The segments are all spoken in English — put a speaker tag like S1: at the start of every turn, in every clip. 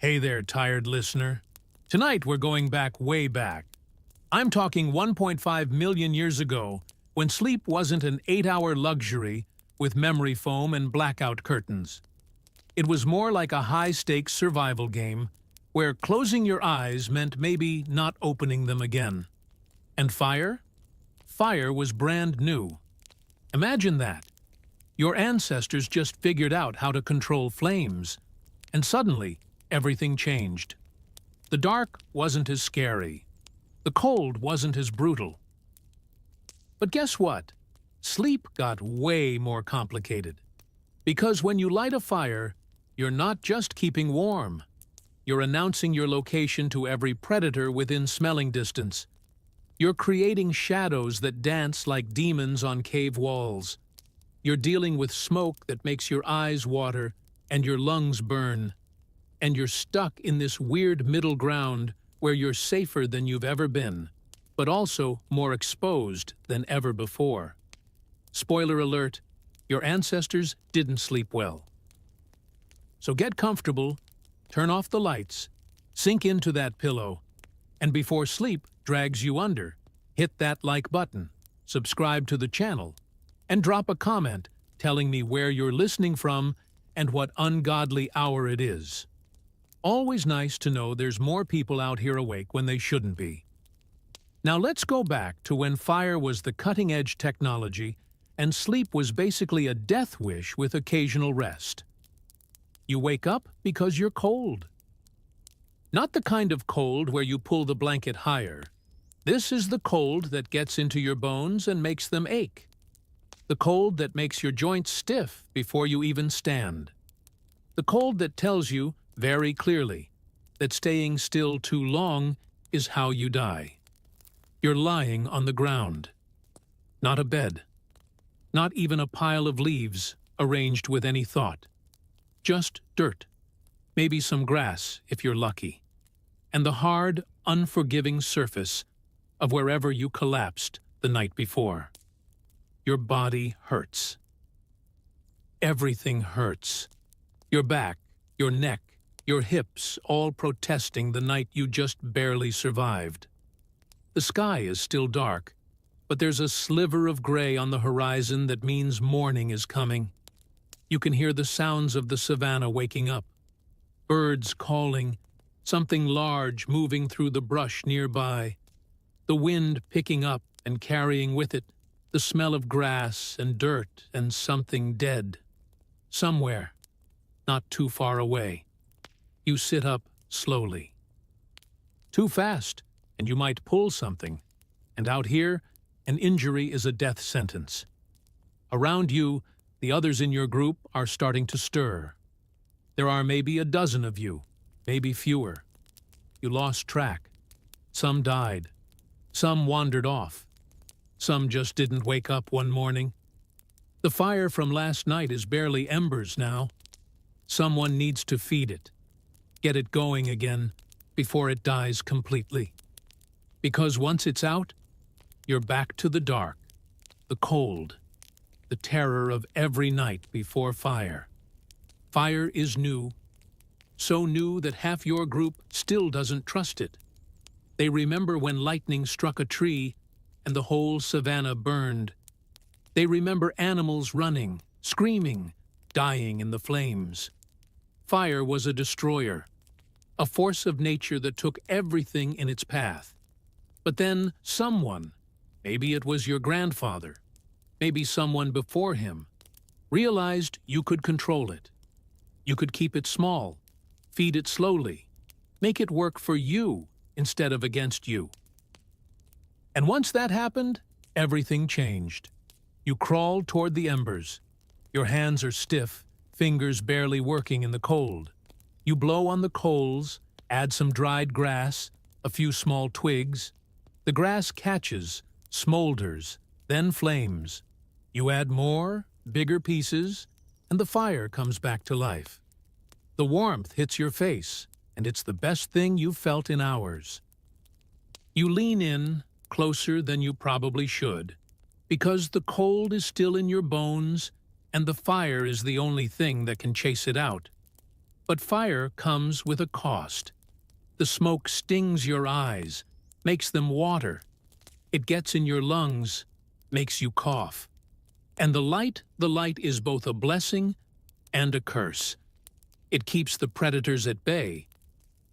S1: Hey there, tired listener. Tonight we're going back way back. I'm talking 1.5 million years ago, when sleep wasn't an 8-hour luxury with memory foam and blackout curtains. It was more like a high-stakes survival game, where closing your eyes meant maybe not opening them again. And fire? Fire was brand new. Imagine that. Your ancestors just figured out how to control flames, and suddenly, everything changed. The dark wasn't as scary. The cold wasn't as brutal. But guess what? Sleep got way more complicated. Because when you light a fire, you're not just keeping warm. You're announcing your location to every predator within smelling distance. You're creating shadows that dance like demons on cave walls. You're dealing with smoke that makes your eyes water and your lungs burn. And you're stuck in this weird middle ground where you're safer than you've ever been, but also more exposed than ever before. Spoiler alert, your ancestors didn't sleep well. So get comfortable, turn off the lights, sink into that pillow, and before sleep drags you under, hit that like button, subscribe to the channel, and drop a comment telling me where you're listening from and what ungodly hour it is. Always nice to know there's more people out here awake when they shouldn't be. Now let's go back to when fire was the cutting-edge technology and sleep was basically a death wish with occasional rest. You wake up because you're cold. Not the kind of cold where you pull the blanket higher. This is the cold that gets into your bones and makes them ache. The cold that makes your joints stiff before you even stand. The cold that tells you, very clearly, that staying still too long is how you die. You're lying on the ground. Not a bed. Not even a pile of leaves arranged with any thought. Just dirt. Maybe some grass if you're lucky. And the hard, unforgiving surface of wherever you collapsed the night before. Your body hurts. Everything hurts. Your back, your neck, your hips all protesting the night you just barely survived. The sky is still dark, but there's a sliver of gray on the horizon that means morning is coming. You can hear the sounds of the savannah waking up. Birds calling, something large moving through the brush nearby. The wind picking up and carrying with it the smell of grass and dirt and something dead. Somewhere, not too far away. You sit up slowly. Too fast, and you might pull something. And out here, an injury is a death sentence. Around you, the others in your group are starting to stir. There are maybe a dozen of you, maybe fewer. You lost track. Some died. Some wandered off. Some just didn't wake up one morning. The fire from last night is barely embers now. Someone needs to feed it. Get it going again before it dies completely. Because once it's out, you're back to the dark, the cold, the terror of every night before fire. Fire is new, so new that half your group still doesn't trust it. They remember when lightning struck a tree and the whole savannah burned. They remember animals running, screaming, dying in the flames. Fire was a destroyer, a force of nature that took everything in its path. But then someone, maybe it was your grandfather, maybe someone before him, realized you could control it. You could keep it small, feed it slowly, make it work for you instead of against you. And once that happened, everything changed. You crawl toward the embers. Your hands are stiff, fingers barely working in the cold. You blow on the coals, add some dried grass, a few small twigs. The grass catches, smolders, then flames. You add more, bigger pieces, and the fire comes back to life. The warmth hits your face, and it's the best thing you've felt in hours. You lean in, closer than you probably should, because the cold is still in your bones, and the fire is the only thing that can chase it out. But fire comes with a cost. The smoke stings your eyes, makes them water. It gets in your lungs, makes you cough. And the light is both a blessing and a curse. It keeps the predators at bay,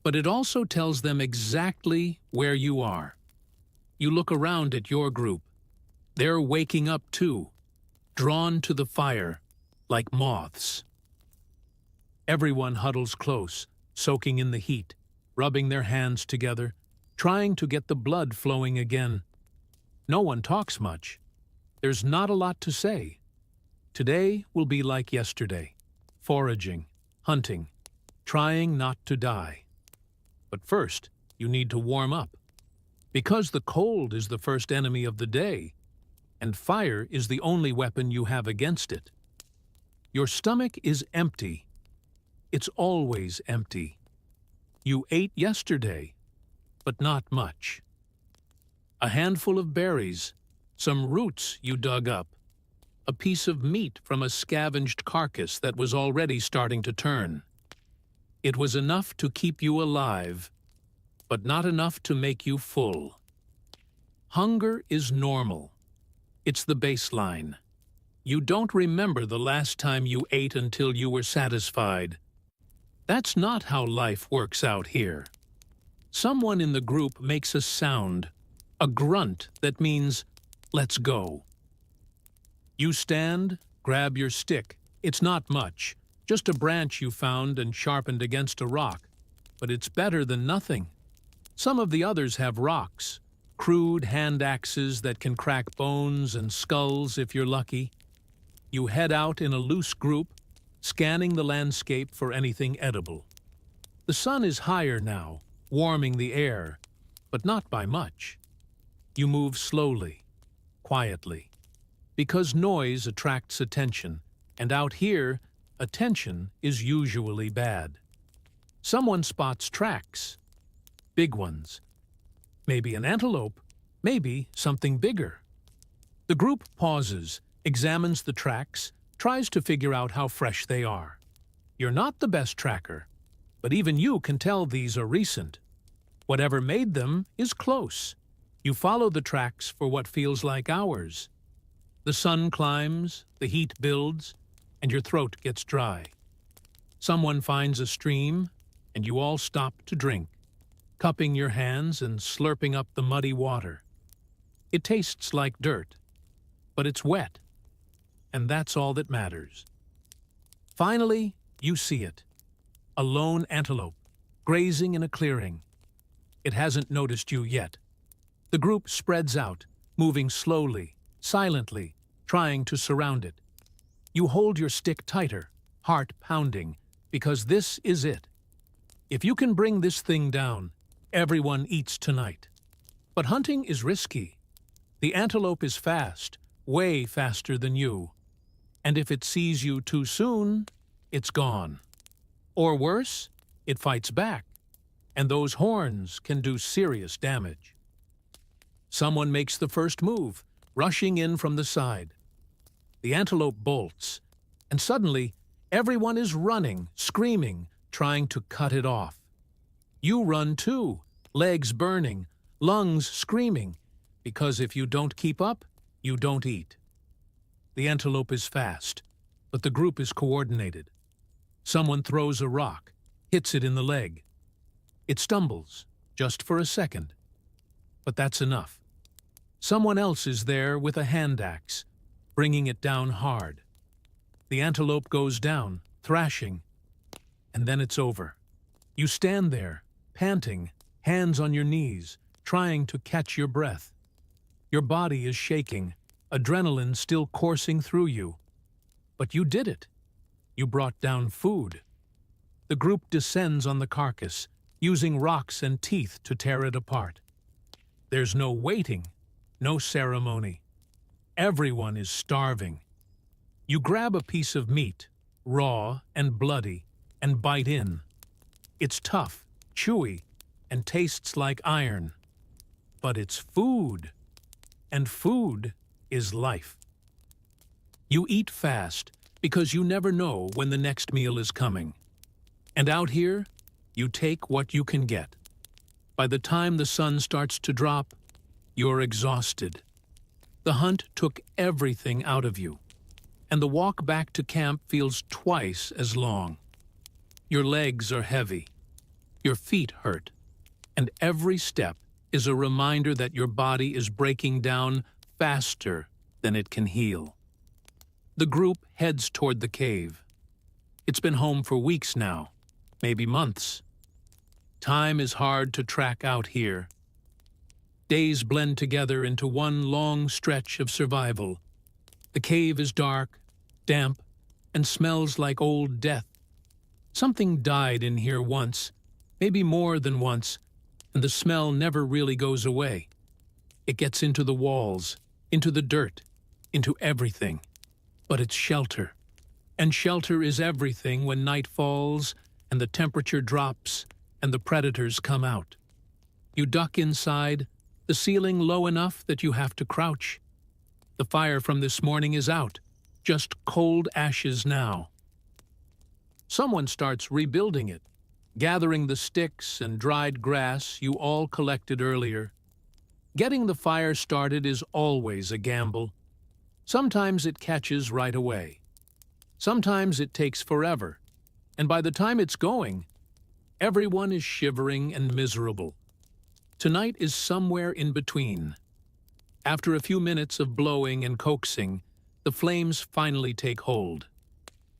S1: but it also tells them exactly where you are. You look around at your group. They're waking up too, drawn to the fire like moths. Everyone huddles close, soaking in the heat, rubbing their hands together, trying to get the blood flowing again. No one talks much. There's not a lot to say. Today will be like yesterday, foraging, hunting, trying not to die. But first, you need to warm up. Because the cold is the first enemy of the day, and fire is the only weapon you have against it. Your stomach is empty. It's always empty. You ate yesterday, but not much. A handful of berries, some roots you dug up, a piece of meat from a scavenged carcass that was already starting to turn. It was enough to keep you alive, but not enough to make you full. Hunger is normal. It's the baseline. You don't remember the last time you ate until you were satisfied. That's not how life works out here. Someone in the group makes a sound, a grunt that means, let's go. You stand, grab your stick. It's not much, just a branch you found and sharpened against a rock, but it's better than nothing. Some of the others have rocks, crude hand axes that can crack bones and skulls if you're lucky. You head out in a loose group, scanning the landscape for anything edible. The sun is higher now, warming the air, but not by much. You move slowly, quietly, because noise attracts attention, and out here, attention is usually bad. Someone spots tracks, big ones. Maybe an antelope, maybe something bigger. The group pauses, examines the tracks, tries to figure out how fresh they are. You're not the best tracker, but even you can tell these are recent. Whatever made them is close. You follow the tracks for what feels like hours. The sun climbs, the heat builds, and your throat gets dry. Someone finds a stream, and you all stop to drink, cupping your hands and slurping up the muddy water. It tastes like dirt, but it's wet, and that's all that matters. Finally, you see it. A lone antelope, grazing in a clearing. It hasn't noticed you yet. The group spreads out, moving slowly, silently, trying to surround it. You hold your stick tighter, heart pounding, because this is it. If you can bring this thing down, everyone eats tonight. But hunting is risky. The antelope is fast, way faster than you. And if it sees you too soon, it's gone. Or worse, it fights back, and those horns can do serious damage. Someone makes the first move, rushing in from the side. The antelope bolts, and suddenly everyone is running, screaming, trying to cut it off. You run too, legs burning, lungs screaming, because if you don't keep up, you don't eat. The antelope is fast, but the group is coordinated. Someone throws a rock, hits it in the leg. It stumbles, just for a second. But that's enough. Someone else is there with a hand axe, bringing it down hard. The antelope goes down, thrashing, and then it's over. You stand there, panting, hands on your knees, trying to catch your breath. Your body is shaking, adrenaline still coursing through you. But you did it. You brought down food. The group descends on the carcass, using rocks and teeth to tear it apart. There's no waiting, no ceremony. Everyone is starving. You grab a piece of meat, raw and bloody, and bite in. It's tough, chewy, and tastes like iron. But it's food, and food is life. You eat fast because you never know when the next meal is coming. And out here, you take what you can get. By the time the sun starts to drop, you're exhausted. The hunt took everything out of you, and the walk back to camp feels twice as long. Your legs are heavy, your feet hurt, and every step is a reminder that your body is breaking down faster than it can heal. The group heads toward the cave. It's been home for weeks now, maybe months. Time is hard to track out here. Days blend together into one long stretch of survival. The cave is dark, damp, and smells like old death. Something died in here once, maybe more than once, and the smell never really goes away. It gets into the walls, into the dirt, into everything. But it's shelter. And shelter is everything when night falls and the temperature drops and the predators come out. You duck inside, the ceiling low enough that you have to crouch. The fire from this morning is out, just cold ashes now. Someone starts rebuilding it, gathering the sticks and dried grass you all collected earlier. Getting the fire started is always a gamble. Sometimes it catches right away. Sometimes it takes forever, and by the time it's going, everyone is shivering and miserable. Tonight is somewhere in between. After a few minutes of blowing and coaxing, the flames finally take hold.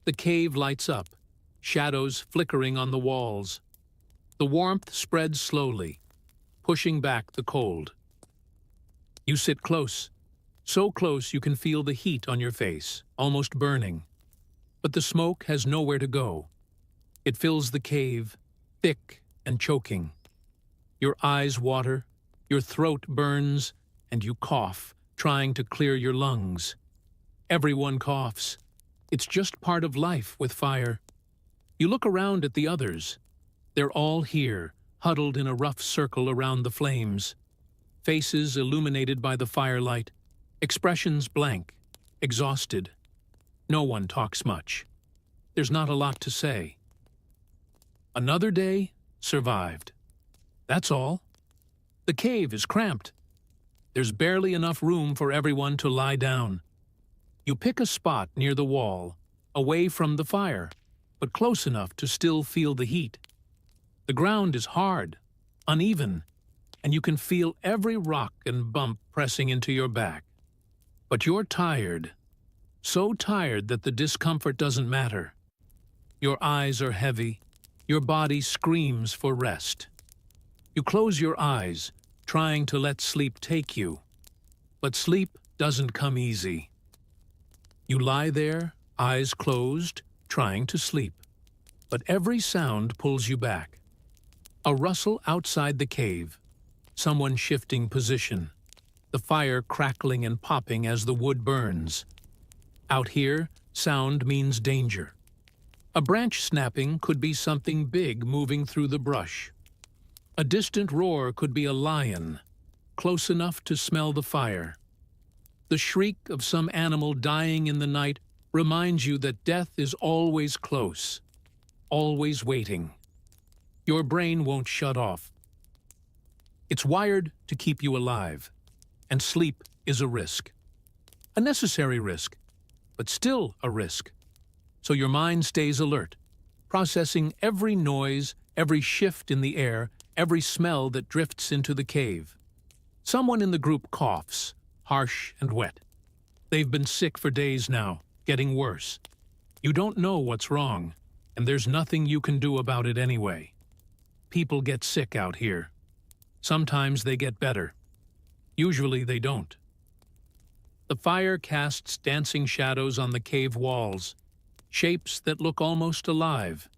S1: The cave lights up, shadows flickering on the walls. The warmth spreads slowly, pushing back the cold. You sit close, so close you can feel the heat on your face, almost burning. But the smoke has nowhere to go. It fills the cave, thick and choking. Your eyes water, your throat burns, and you cough, trying to clear your lungs. Everyone coughs. It's just part of life with fire. You look around at the others. They're all here, huddled in a rough circle around the flames. Faces illuminated by the firelight, expressions blank, exhausted. No one talks much. There's not a lot to say. Another day survived. That's all. The cave is cramped. There's barely enough room for everyone to lie down. You pick a spot near the wall, away from the fire, but close enough to still feel the heat. The ground is hard, uneven, and you can feel every rock and bump pressing into your back. But you're tired, so tired that the discomfort doesn't matter. Your eyes are heavy, your body screams for rest. You close your eyes, trying to let sleep take you. But sleep doesn't come easy. You lie there, eyes closed, trying to sleep. But every sound pulls you back. A rustle outside the cave, someone shifting position, the fire crackling and popping as the wood burns. Out here, sound means danger. A branch snapping could be something big moving through the brush. A distant roar could be a lion, close enough to smell the fire. The shriek of some animal dying in the night reminds you that death is always close, always waiting. Your brain won't shut off. It's wired to keep you alive, and sleep is a risk. A necessary risk, but still a risk. So your mind stays alert, processing every noise, every shift in the air, every smell that drifts into the cave. Someone in the group coughs, harsh and wet. They've been sick for days now, getting worse. You don't know what's wrong, and there's nothing you can do about it anyway. People get sick out here. Sometimes they get better. Usually they don't. The fire casts dancing shadows on the cave walls, shapes that look almost alive.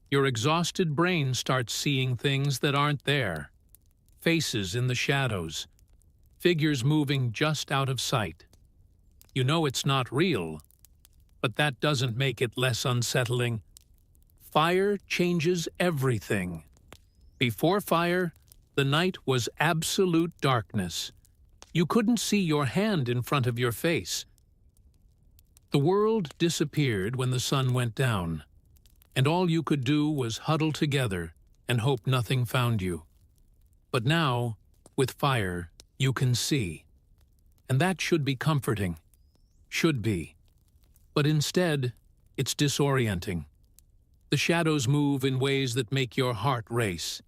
S1: Your exhausted brain starts seeing things that aren't there. Faces in the shadows, figures moving just out of sight. You know it's not real, but that doesn't make it less unsettling. Fire changes everything. Before fire, the night was absolute darkness. You couldn't see your hand in front of your face. The world disappeared when the sun went down. and all you could do was huddle together and hope nothing found you. But now, with fire, you can see. And that should be comforting. Should be. But instead, it's disorienting. The shadows move in ways that make your heart race.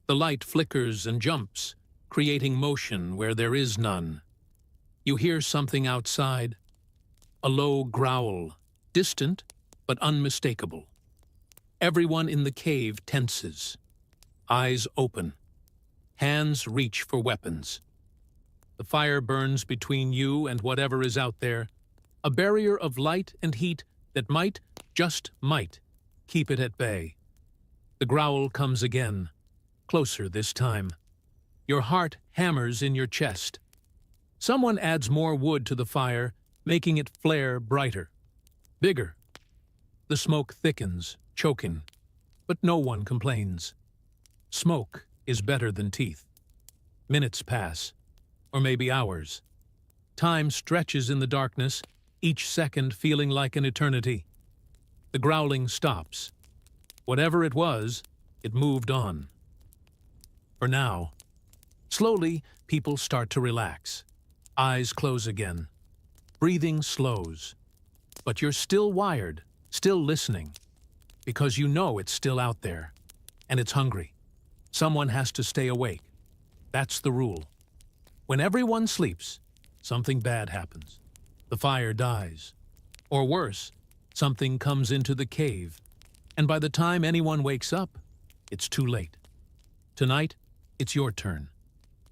S1: The light flickers and jumps, creating motion where there is none. You hear something outside, a low growl, distant but unmistakable. Everyone in the cave tenses, eyes open, hands reach for weapons. The fire burns between you and whatever is out there, a barrier of light and heat that might, just might, keep it at bay. The growl comes again, closer this time. Your heart hammers in your chest. Someone adds more wood to the fire, making it flare brighter, bigger. The smoke thickens, choking, but no one complains. Smoke is better than teeth. Minutes pass, or maybe hours. Time stretches in the darkness, each second feeling like an eternity. The growling stops. Whatever it was, it moved on. For now. Slowly, people start to relax. Eyes close again. Breathing slows. But you're still wired, still listening, because you know it's still out there, and it's hungry. Someone has to stay awake. That's the rule. When everyone sleeps, something bad happens. The fire dies. Or worse, something comes into the cave, and by the time anyone wakes up, it's too late. Tonight, it's your turn.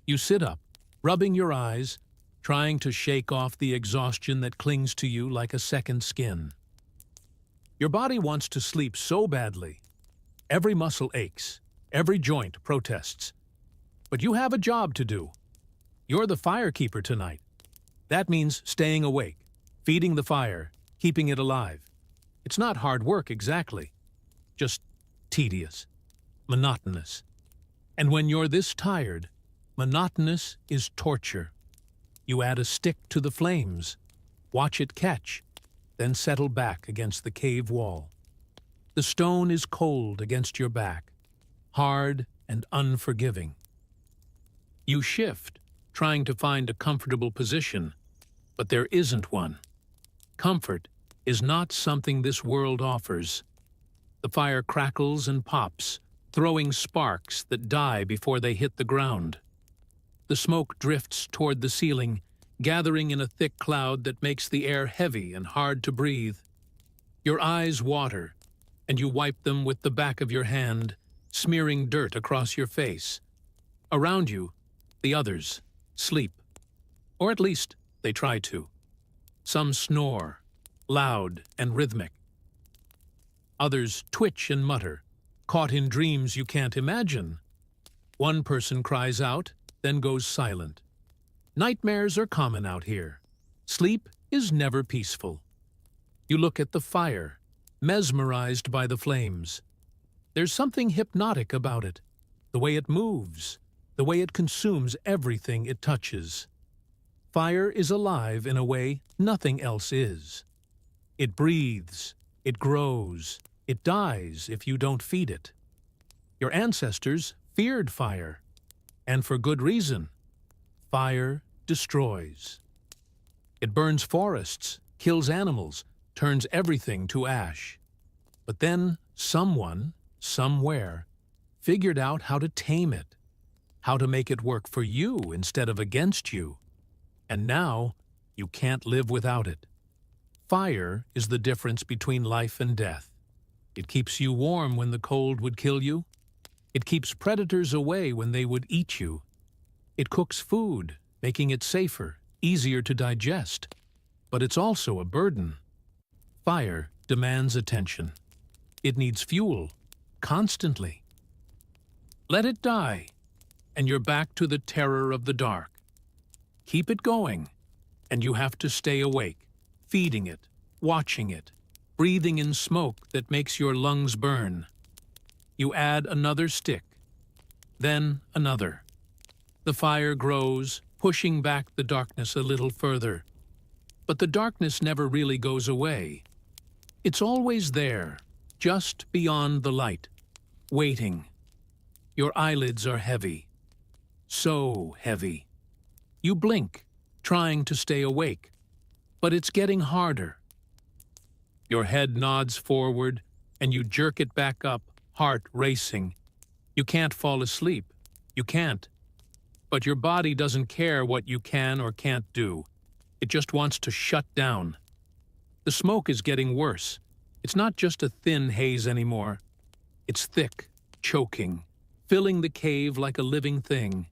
S1: You sit up, rubbing your eyes, trying to shake off the exhaustion that clings to you like a second skin. Your body wants to sleep so badly. Every muscle aches, every joint protests. But you have a job to do. You're the firekeeper tonight. That means staying awake, feeding the fire, keeping it alive. It's not hard work exactly, just tedious, monotonous. And when you're this tired, monotonous is torture. You add a stick to the flames, watch it catch, then settle back against the cave wall. The stone is cold against your back, hard and unforgiving. You shift, trying to find a comfortable position, but there isn't one. Comfort is not something this world offers. The fire crackles and pops, throwing sparks that die before they hit the ground. The smoke drifts toward the ceiling, gathering in a thick cloud that makes the air heavy and hard to breathe. Your eyes water, and you wipe them with the back of your hand, smearing dirt across your face. Around you, the others sleep. Or at least, they try to. Some snore, loud and rhythmic. Others twitch and mutter, caught in dreams you can't imagine. One person cries out, then goes silent. Nightmares are common out here. Sleep is never peaceful. You look at the fire, mesmerized by the flames. There's something hypnotic about it, the way it moves, the way it consumes everything it touches. Fire is alive in a way nothing else is. It breathes, it grows, it dies if you don't feed it. Your ancestors feared fire, and for good reason. Fire destroys. It burns forests, kills animals, turns everything to ash. But then someone, somewhere, figured out how to tame it, how to make it work for you instead of against you. And now, you can't live without it. Fire is the difference between life and death. It keeps you warm when the cold would kill you. It keeps predators away when they would eat you. It cooks food, making it safer, easier to digest. But it's also a burden. Fire demands attention. It needs fuel, constantly. Let it die, and you're back to the terror of the dark. Keep it going, and you have to stay awake, feeding it, watching it, breathing in smoke that makes your lungs burn. You add another stick, then another. The fire grows, pushing back the darkness a little further. But the darkness never really goes away. It's always there, just beyond the light, waiting. Your eyelids are heavy, so heavy. You blink, trying to stay awake, but it's getting harder. Your head nods forward, and you jerk it back up, heart racing. You can't fall asleep. You can't. But your body doesn't care what you can or can't do. It just wants to shut down. The smoke is getting worse. It's not just a thin haze anymore. It's thick, choking, filling the cave like a living thing.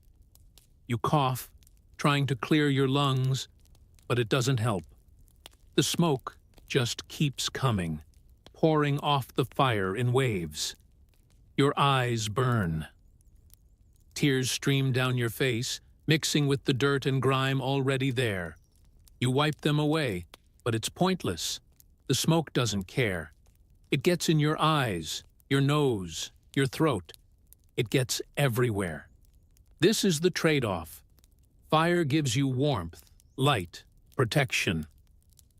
S1: You cough, trying to clear your lungs, but it doesn't help. The smoke just keeps coming, pouring off the fire in waves. Your eyes burn. Tears stream down your face, mixing with the dirt and grime already there. You wipe them away, but it's pointless. The smoke doesn't care. It gets in your eyes, your nose, your throat. It gets everywhere. This is the trade-off. Fire gives you warmth, light, protection.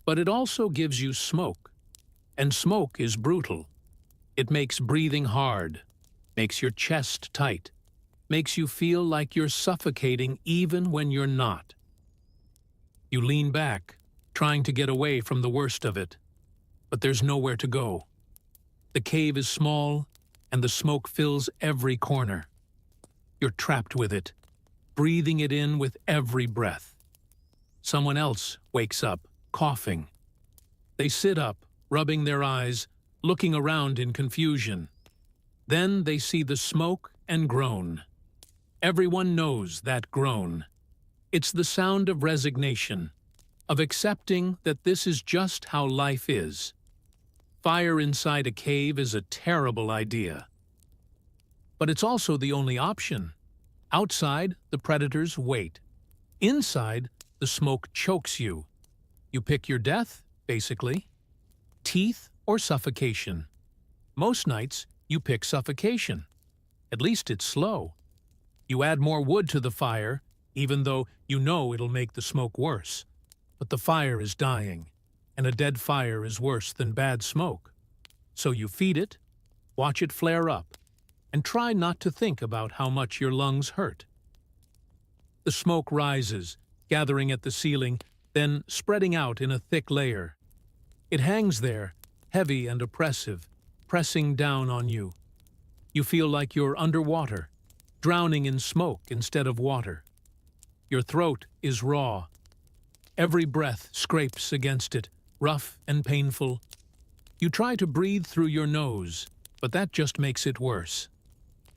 S1: But it also gives you smoke. And smoke is brutal. It makes breathing hard, makes your chest tight, makes you feel like you're suffocating even when you're not. You lean back, trying to get away from the worst of it. But there's nowhere to go. The cave is small, and the smoke fills every corner. You're trapped with it, breathing it in with every breath. Someone else wakes up, coughing. They sit up, rubbing their eyes, looking around in confusion. Then they see the smoke and groan. Everyone knows that groan. It's the sound of resignation, of accepting that this is just how life is. Fire inside a cave is a terrible idea. But it's also the only option. Outside, the predators wait. Inside, the smoke chokes you. You pick your death, basically. Teeth or suffocation. Most nights, you pick suffocation. At least it's slow. You add more wood to the fire, even though you know it'll make the smoke worse. But the fire is dying, and a dead fire is worse than bad smoke. So you feed it, watch it flare up, and try not to think about how much your lungs hurt. The smoke rises, gathering at the ceiling, then spreading out in a thick layer. It hangs there, heavy and oppressive, pressing down on you. You feel like you're underwater, drowning in smoke instead of water. Your throat is raw. Every breath scrapes against it, rough and painful. You try to breathe through your nose, but that just makes it worse.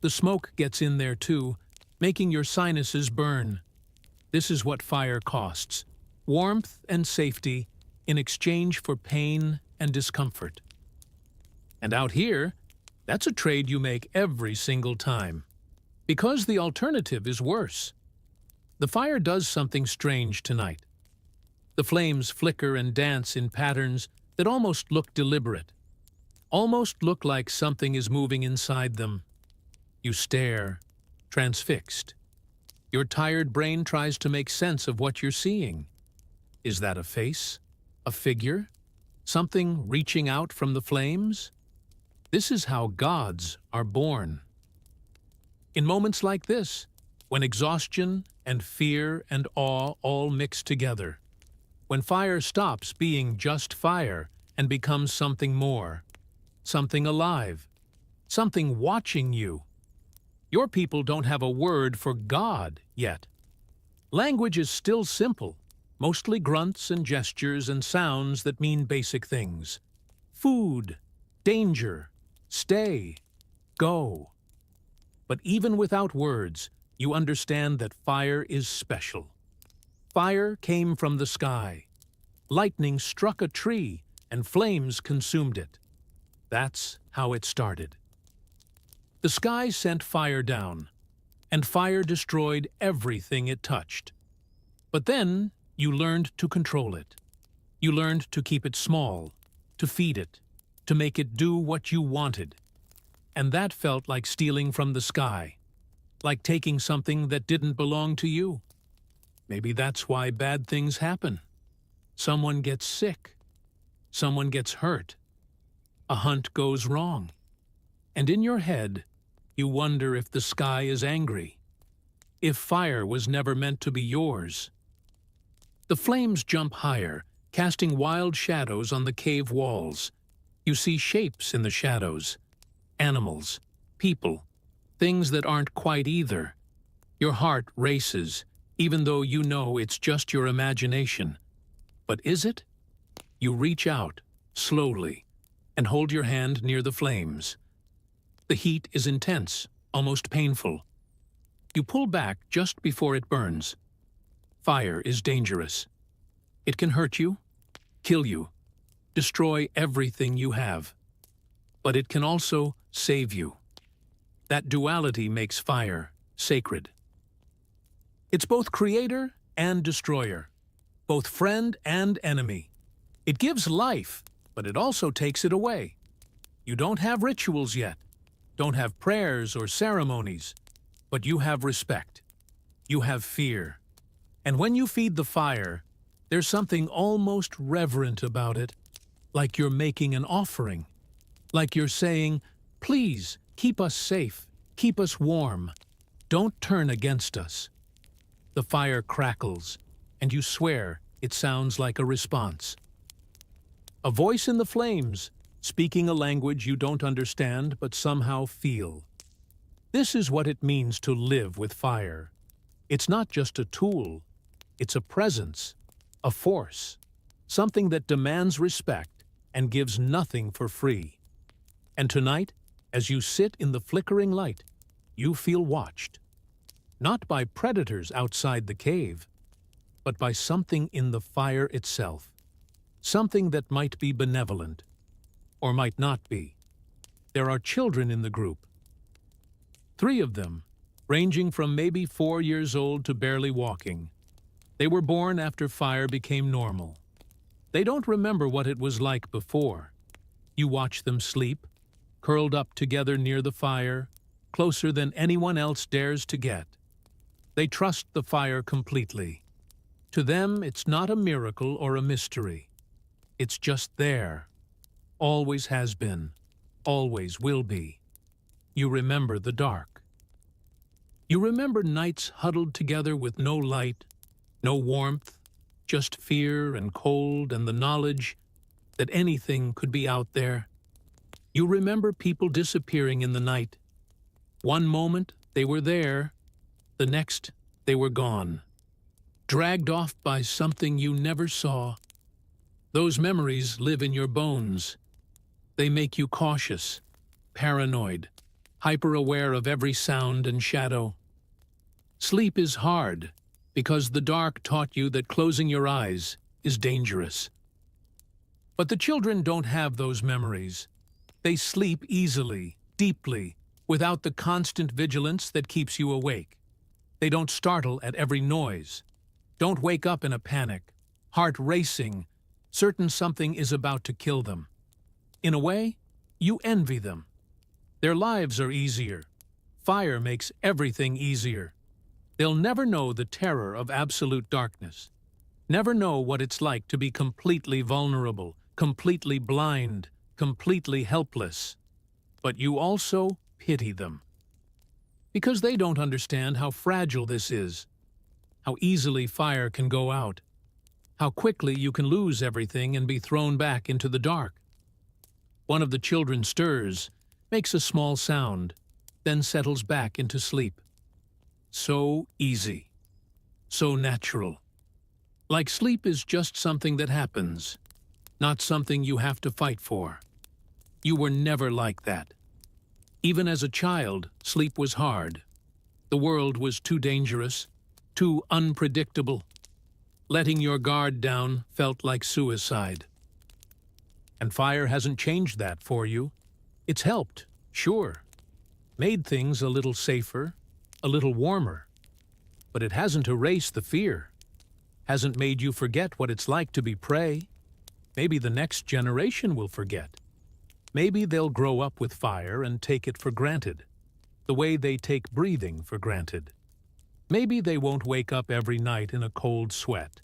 S1: The smoke gets in there too, making your sinuses burn. This is what fire costs: warmth and safety in exchange for pain and discomfort. And out here, that's a trade you make every single time. Because the alternative is worse. The fire does something strange tonight. The flames flicker and dance in patterns that almost look deliberate, almost look like something is moving inside them. You stare, transfixed. Your tired brain tries to make sense of what you're seeing. Is that a face? A figure? Something reaching out from the flames? This is how gods are born. In moments like this, when exhaustion and fear and awe all mix together, when fire stops being just fire and becomes something more, something alive, something watching you. Your people don't have a word for God yet. Language is still simple, mostly grunts and gestures and sounds that mean basic things. Food, danger, stay, go. But even without words, you understand that fire is special. Fire came from the sky. Lightning struck a tree, and flames consumed it. That's how it started. The sky sent fire down, and fire destroyed everything it touched. But then you learned to control it. You learned to keep it small, to feed it, to make it do what you wanted. And that felt like stealing from the sky, like taking something that didn't belong to you. Maybe that's why bad things happen. Someone gets sick. Someone gets hurt. A hunt goes wrong. And in your head, you wonder if the sky is angry, if fire was never meant to be yours. The flames jump higher, casting wild shadows on the cave walls. You see shapes in the shadows, animals, people, things that aren't quite either. Your heart races, even though you know it's just your imagination. But is it? You reach out, slowly, and hold your hand near the flames. The heat is intense, almost painful. You pull back just before it burns. Fire is dangerous. It can hurt you, kill you, destroy everything you have. But it can also save you. That duality makes fire sacred. It's both creator and destroyer, both friend and enemy. It gives life, but it also takes it away. You don't have rituals yet, don't have prayers or ceremonies, but you have respect. You have fear. And when you feed the fire, there's something almost reverent about it, like you're making an offering, like you're saying, "Please, keep us safe, keep us warm. Don't turn against us." The fire crackles, and you swear it sounds like a response. A voice in the flames, speaking a language you don't understand but somehow feel. This is what it means to live with fire. It's not just a tool, it's a presence, a force, something that demands respect and gives nothing for free. And tonight, as you sit in the flickering light, you feel watched. Not by predators outside the cave, but by something in the fire itself. Something that might be benevolent, or might not be. There are children in the group. 3 of them, ranging from maybe 4 years old to barely walking. They were born after fire became normal. They don't remember what it was like before. You watch them sleep, curled up together near the fire, closer than anyone else dares to get. They trust the fire completely. To them, it's not a miracle or a mystery. It's just there. Always has been. Always will be. You remember the dark. You remember nights huddled together with no light, no warmth, just fear and cold and the knowledge that anything could be out there. You remember people disappearing in the night. One moment they were there, the next they were gone, dragged off by something you never saw. Those memories live in your bones. They make you cautious, paranoid, hyper-aware of every sound and shadow. Sleep is hard because the dark taught you that closing your eyes is dangerous. But the children don't have those memories. They sleep easily, deeply, without the constant vigilance that keeps you awake. They don't startle at every noise. Don't wake up in a panic, heart racing, certain something is about to kill them. In a way, you envy them. Their lives are easier. Fire makes everything easier. They'll never know the terror of absolute darkness. Never know what it's like to be completely vulnerable, completely blind, completely helpless. But you also pity them. Because they don't understand how fragile this is, how easily fire can go out, how quickly you can lose everything and be thrown back into the dark. One of the children stirs, makes a small sound, then settles back into sleep. So easy, so natural. Like sleep is just something that happens, not something you have to fight for. You were never like that. Even as a child, sleep was hard. The world was too dangerous, too unpredictable. Letting your guard down felt like suicide. And fire hasn't changed that for you. It's helped, sure. Made things a little safer, a little warmer. But it hasn't erased the fear. Hasn't made you forget what it's like to be prey. Maybe the next generation will forget. Maybe they'll grow up with fire and take it for granted, the way they take breathing for granted. Maybe they won't wake up every night in a cold sweat,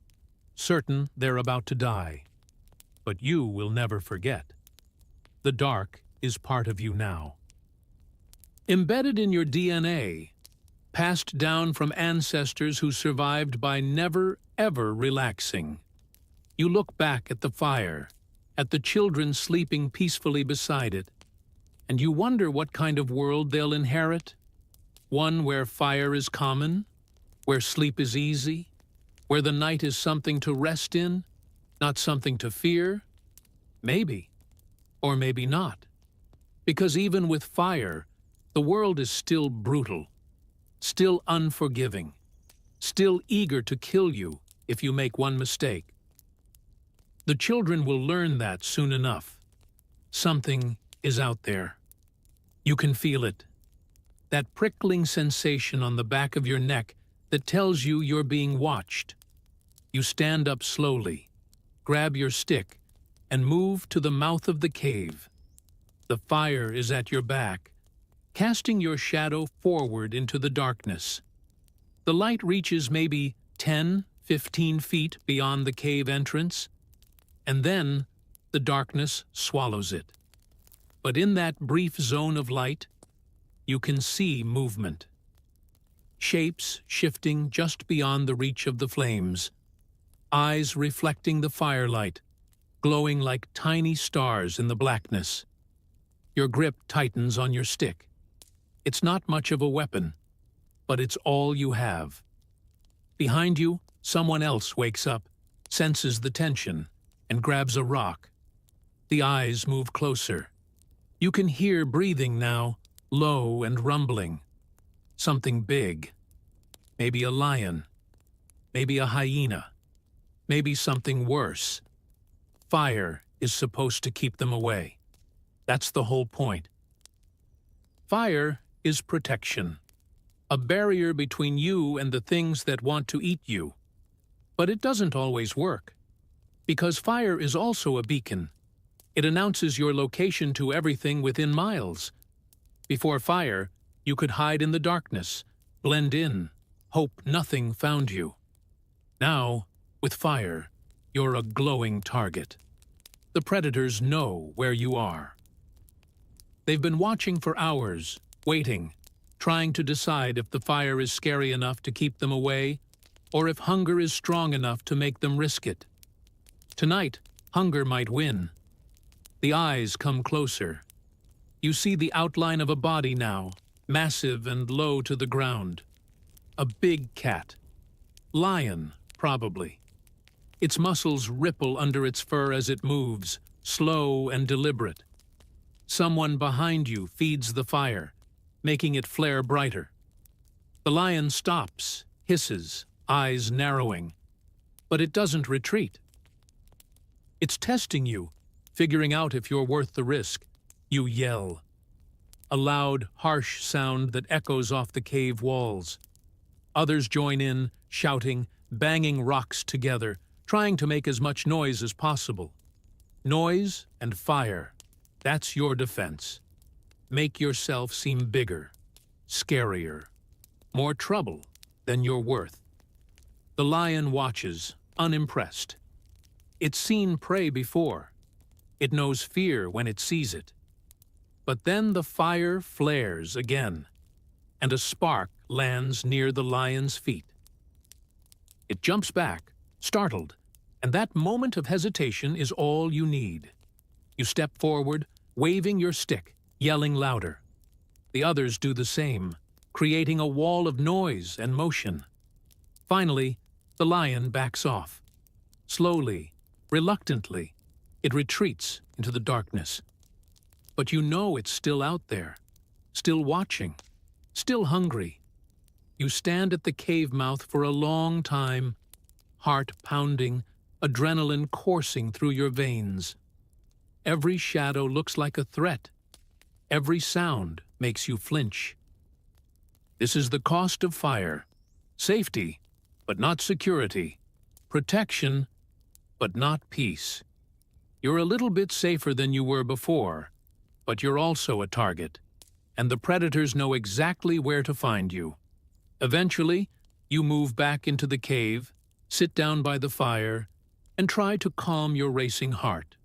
S1: certain they're about to die. But you will never forget. The dark is part of you now. Embedded in your DNA, passed down from ancestors who survived by never, ever relaxing. You look back at the fire, at the children sleeping peacefully beside it, and you wonder what kind of world they'll inherit. One where fire is common, where sleep is easy, where the night is something to rest in, not something to fear? Maybe, or maybe not. Because even with fire, the world is still brutal, still unforgiving, still eager to kill you if you make one mistake. The children will learn that soon enough. Something is out there. You can feel it. That prickling sensation on the back of your neck that tells you you're being watched. You stand up slowly, grab your stick, and move to the mouth of the cave. The fire is at your back, casting your shadow forward into the darkness. The light reaches maybe 10, 15 feet beyond the cave entrance, and then the darkness swallows it. But in that brief zone of light, you can see movement. Shapes shifting just beyond the reach of the flames, eyes reflecting the firelight, glowing like tiny stars in the blackness. Your grip tightens on your stick. It's not much of a weapon, but it's all you have. Behind you, someone else wakes up, senses the tension, and grabs a rock. The eyes move closer. You can hear breathing now, low and rumbling. Something big. Maybe a lion. Maybe a hyena. Maybe something worse. Fire is supposed to keep them away. That's the whole point. Fire is protection. A barrier between you and the things that want to eat you. But it doesn't always work. Because fire is also a beacon. It announces your location to everything within miles. Before fire, you could hide in the darkness, blend in, hope nothing found you. Now, with fire, you're a glowing target. The predators know where you are. They've been watching for hours, waiting, trying to decide if the fire is scary enough to keep them away, or if hunger is strong enough to make them risk it. Tonight, hunger might win. The eyes come closer. You see the outline of a body now, massive and low to the ground. A big cat. Lion, probably. Its muscles ripple under its fur as it moves, slow and deliberate. Someone behind you feeds the fire, making it flare brighter. The lion stops, hisses, eyes narrowing. But it doesn't retreat. It's testing you, figuring out if you're worth the risk. You yell. A loud, harsh sound that echoes off the cave walls. Others join in, shouting, banging rocks together, trying to make as much noise as possible. Noise and fire. That's your defense. Make yourself seem bigger, scarier, more trouble than you're worth. The lion watches, unimpressed. It's seen prey before. It knows fear when it sees it. But then the fire flares again, and a spark lands near the lion's feet. It jumps back, startled, and that moment of hesitation is all you need. You step forward, waving your stick, yelling louder. The others do the same, creating a wall of noise and motion. Finally, the lion backs off. Slowly, reluctantly, it retreats into the darkness. But you know it's still out there, still watching, still hungry. You stand at the cave mouth for a long time, heart pounding, adrenaline coursing through your veins. Every shadow looks like a threat. Every sound makes you flinch. This is the cost of fire. Safety, but not security. Protection, but not peace. You're a little bit safer than you were before, but you're also a target, and the predators know exactly where to find you. Eventually, you move back into the cave, sit down by the fire, and try to calm your racing heart.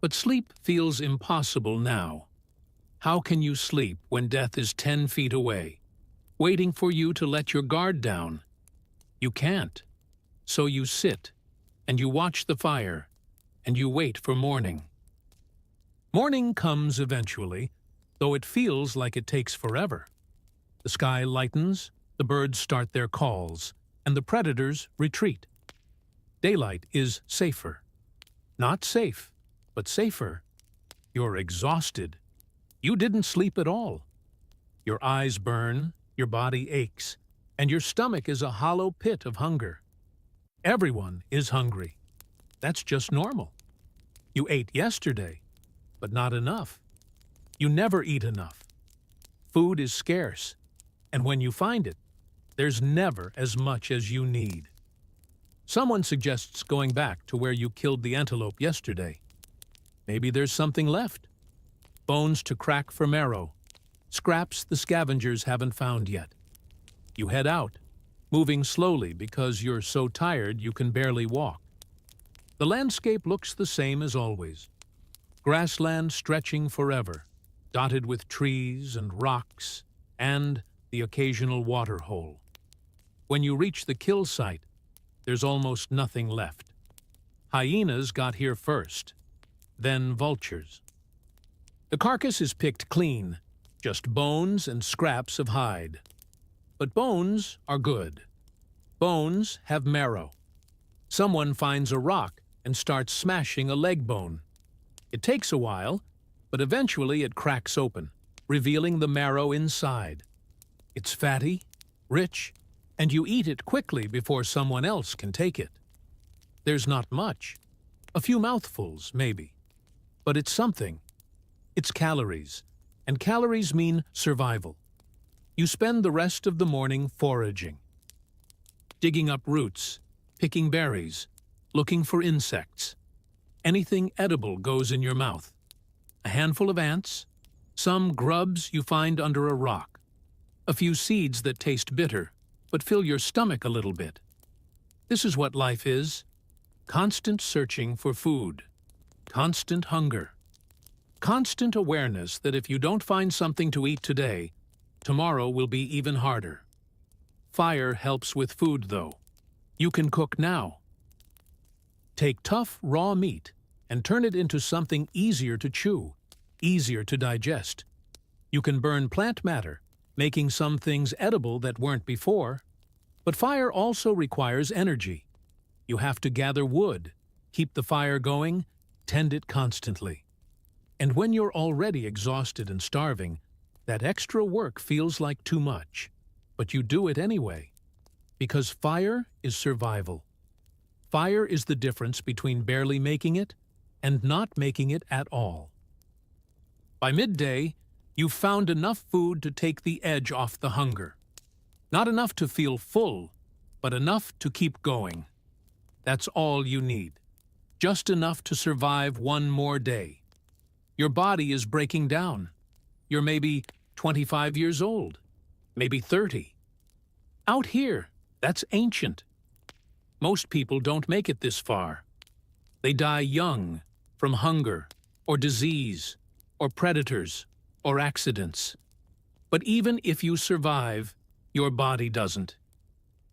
S1: But sleep feels impossible now. How can you sleep when death is 10 feet away, waiting for you to let your guard down? You can't. So you sit, and you watch the fire, and you wait for morning. Morning comes eventually, though it feels like it takes forever. The sky lightens, the birds start their calls, and the predators retreat. Daylight is safer. Not safe, but safer. You're exhausted. You didn't sleep at all. Your eyes burn, your body aches, and your stomach is a hollow pit of hunger. Everyone is hungry. That's just normal. You ate yesterday, but not enough. You never eat enough. Food is scarce, and when you find it, there's never as much as you need. Someone suggests going back to where you killed the antelope yesterday. Maybe there's something left. Bones to crack for marrow. Scraps the scavengers haven't found yet. You head out, moving slowly because you're so tired you can barely walk. The landscape looks the same as always. Grassland stretching forever, dotted with trees and rocks, and the occasional water hole. When you reach the kill site, there's almost nothing left. Hyenas got here first, then vultures. The carcass is picked clean, just bones and scraps of hide. But bones are good. Bones have marrow. Someone finds a rock and starts smashing a leg bone. It takes a while, but eventually it cracks open, revealing the marrow inside. It's fatty, rich, and you eat it quickly before someone else can take it. There's not much. A few mouthfuls, maybe. But it's something. It's calories, and calories mean survival. You spend the rest of the morning foraging, digging up roots, picking berries, looking for insects. Anything edible goes in your mouth. A handful of ants, some grubs you find under a rock, a few seeds that taste bitter, but fill your stomach a little bit. This is what life is. Constant searching for food. Constant hunger. Constant awareness that if you don't find something to eat today, tomorrow will be even harder. Fire helps with food, though. You can cook now. Take tough, raw meat and turn it into something easier to chew, easier to digest. You can burn plant matter, making some things edible that weren't before. But fire also requires energy. You have to gather wood, keep the fire going, tend it constantly. And when you're already exhausted and starving, that extra work feels like too much. But you do it anyway. Because fire is survival. Fire is the difference between barely making it and not making it at all. By midday, you've found enough food to take the edge off the hunger. Not enough to feel full, but enough to keep going. That's all you need. Just enough to survive one more day. Your body is breaking down. You're maybe 25 years old, maybe 30. Out here, that's ancient. Most people don't make it this far. They die young, from hunger, or disease, or predators, or accidents. But even if you survive, your body doesn't.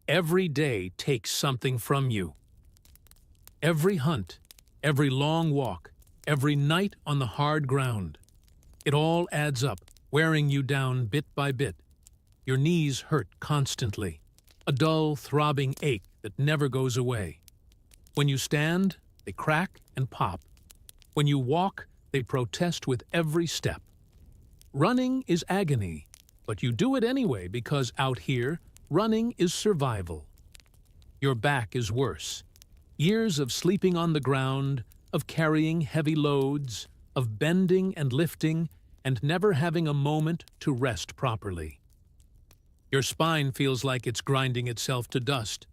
S1: Every day takes something from you. Every hunt, every long walk, every night on the hard ground. It all adds up, wearing you down bit by bit. Your knees hurt constantly, a dull, throbbing ache that never goes away. When you stand, they crack and pop. When you walk, they protest with every step. Running is agony, but you do it anyway because out here, running is survival. Your back is worse. Years of sleeping on the ground, of carrying heavy loads, of bending and lifting, and never having a moment to rest properly. Your spine feels like it's grinding itself to dust.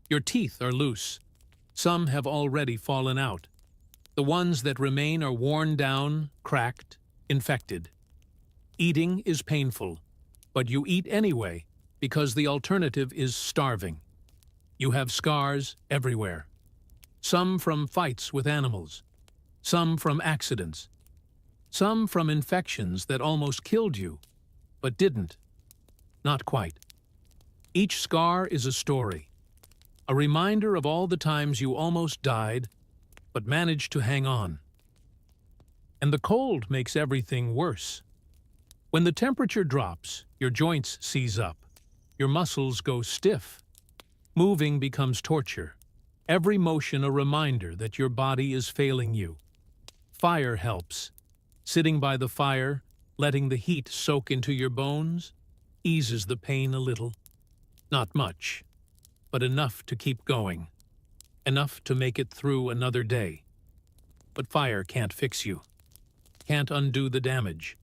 S1: Your teeth are loose. Some have already fallen out. The ones that remain are worn down, cracked, infected. Eating is painful, but you eat anyway because the alternative is starving. You have scars everywhere. Some from fights with animals. some from accidents, some from infections that almost killed you, but didn't. Not quite. Each scar is a story, a reminder of all the times you almost died, but managed to hang on. And the cold makes everything worse. When the temperature drops, your joints seize up, your muscles go stiff. Moving becomes torture. Every motion a reminder that your body is failing you. Fire helps. Sitting by the fire, letting the heat soak into your bones, eases the pain a little. Not much, but enough to keep going. Enough to make it through another day. But fire can't fix you. Can't undo the damage.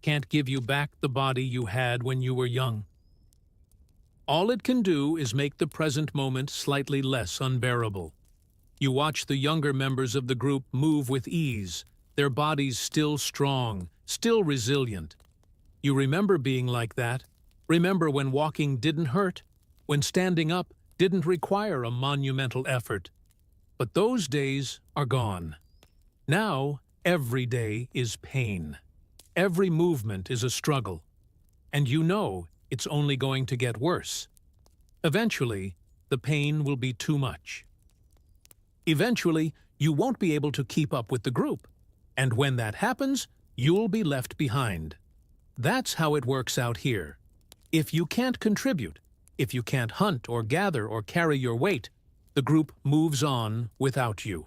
S1: Can't give you back the body you had when you were young. All it can do is make the present moment slightly less unbearable. You watch the younger members of the group move with ease, their bodies still strong, still resilient. You remember being like that. Remember when walking didn't hurt, when standing up didn't require a monumental effort. But those days are gone. Now, every day is pain. Every movement is a struggle. And you know it's only going to get worse. Eventually, the pain will be too much. Eventually, you won't be able to keep up with the group. And when that happens, you'll be left behind. That's how it works out here. If you can't contribute, if you can't hunt or gather or carry your weight, the group moves on without you.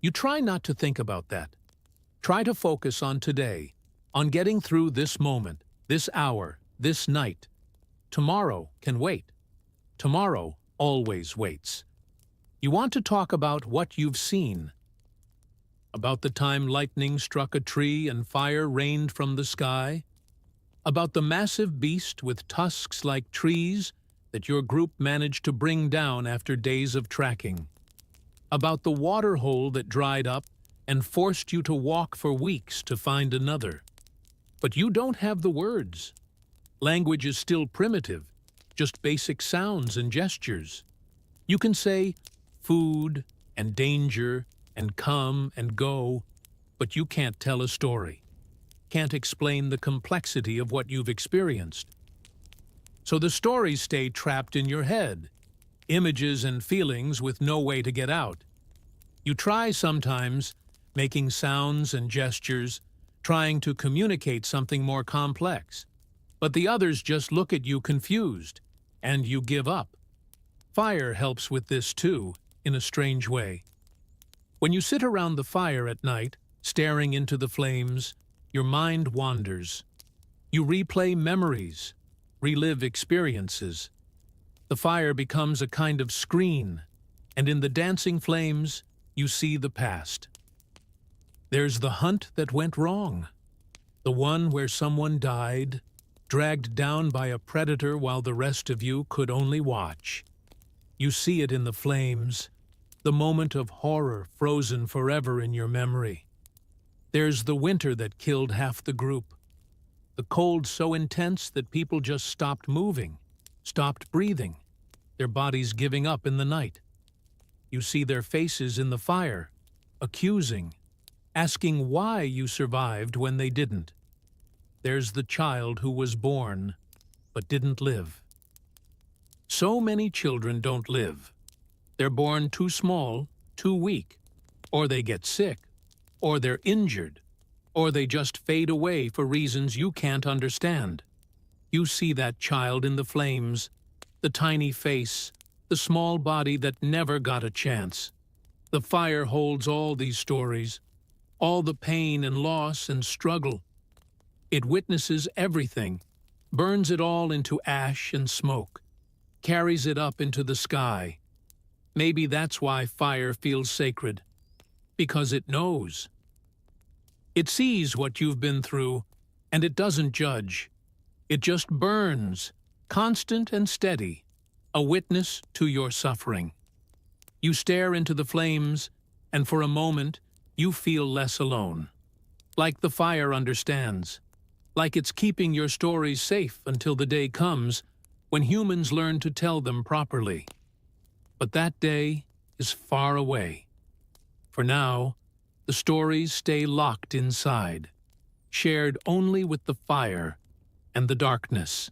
S1: You try not to think about that. Try to focus on today, on getting through this moment, this hour, this night. Tomorrow can wait. Tomorrow always waits. You want to talk about what you've seen. About the time lightning struck a tree and fire rained from the sky. About the massive beast with tusks like trees that your group managed to bring down after days of tracking. About the water hole that dried up and forced you to walk for weeks to find another. But you don't have the words. Language is still primitive, just basic sounds and gestures. You can say food and danger and come and go, but you can't tell a story. Can't explain the complexity of what you've experienced. So the stories stay trapped in your head, images and feelings with no way to get out. You try sometimes, making sounds and gestures, trying to communicate something more complex. But the others just look at you confused, and you give up. Fire helps with this too, in a strange way. When you sit around the fire at night, staring into the flames, your mind wanders. You replay memories, relive experiences. The fire becomes a kind of screen, and in the dancing flames, you see the past. There's the hunt that went wrong, the one where someone died, dragged down by a predator while the rest of you could only watch. You see it in the flames, the moment of horror frozen forever in your memory. There's the winter that killed half the group, the cold so intense that people just stopped moving, stopped breathing, their bodies giving up in the night. You see their faces in the fire, accusing, asking why you survived when they didn't. There's the child who was born, but didn't live. So many children don't live. They're born too small, too weak, or they get sick, or they're injured, or they just fade away for reasons you can't understand. You see that child in the flames, the tiny face, the small body that never got a chance. The fire holds all these stories, all the pain and loss and struggle. It witnesses everything, burns it all into ash and smoke, carries it up into the sky. Maybe that's why fire feels sacred, because it knows. It sees what you've been through, and it doesn't judge. It just burns, constant and steady, a witness to your suffering. You stare into the flames, and for a moment, you feel less alone. Like the fire understands. Like it's keeping your stories safe until the day comes when humans learn to tell them properly. But that day is far away. For now, The stories stay locked inside, shared only with the fire and the darkness.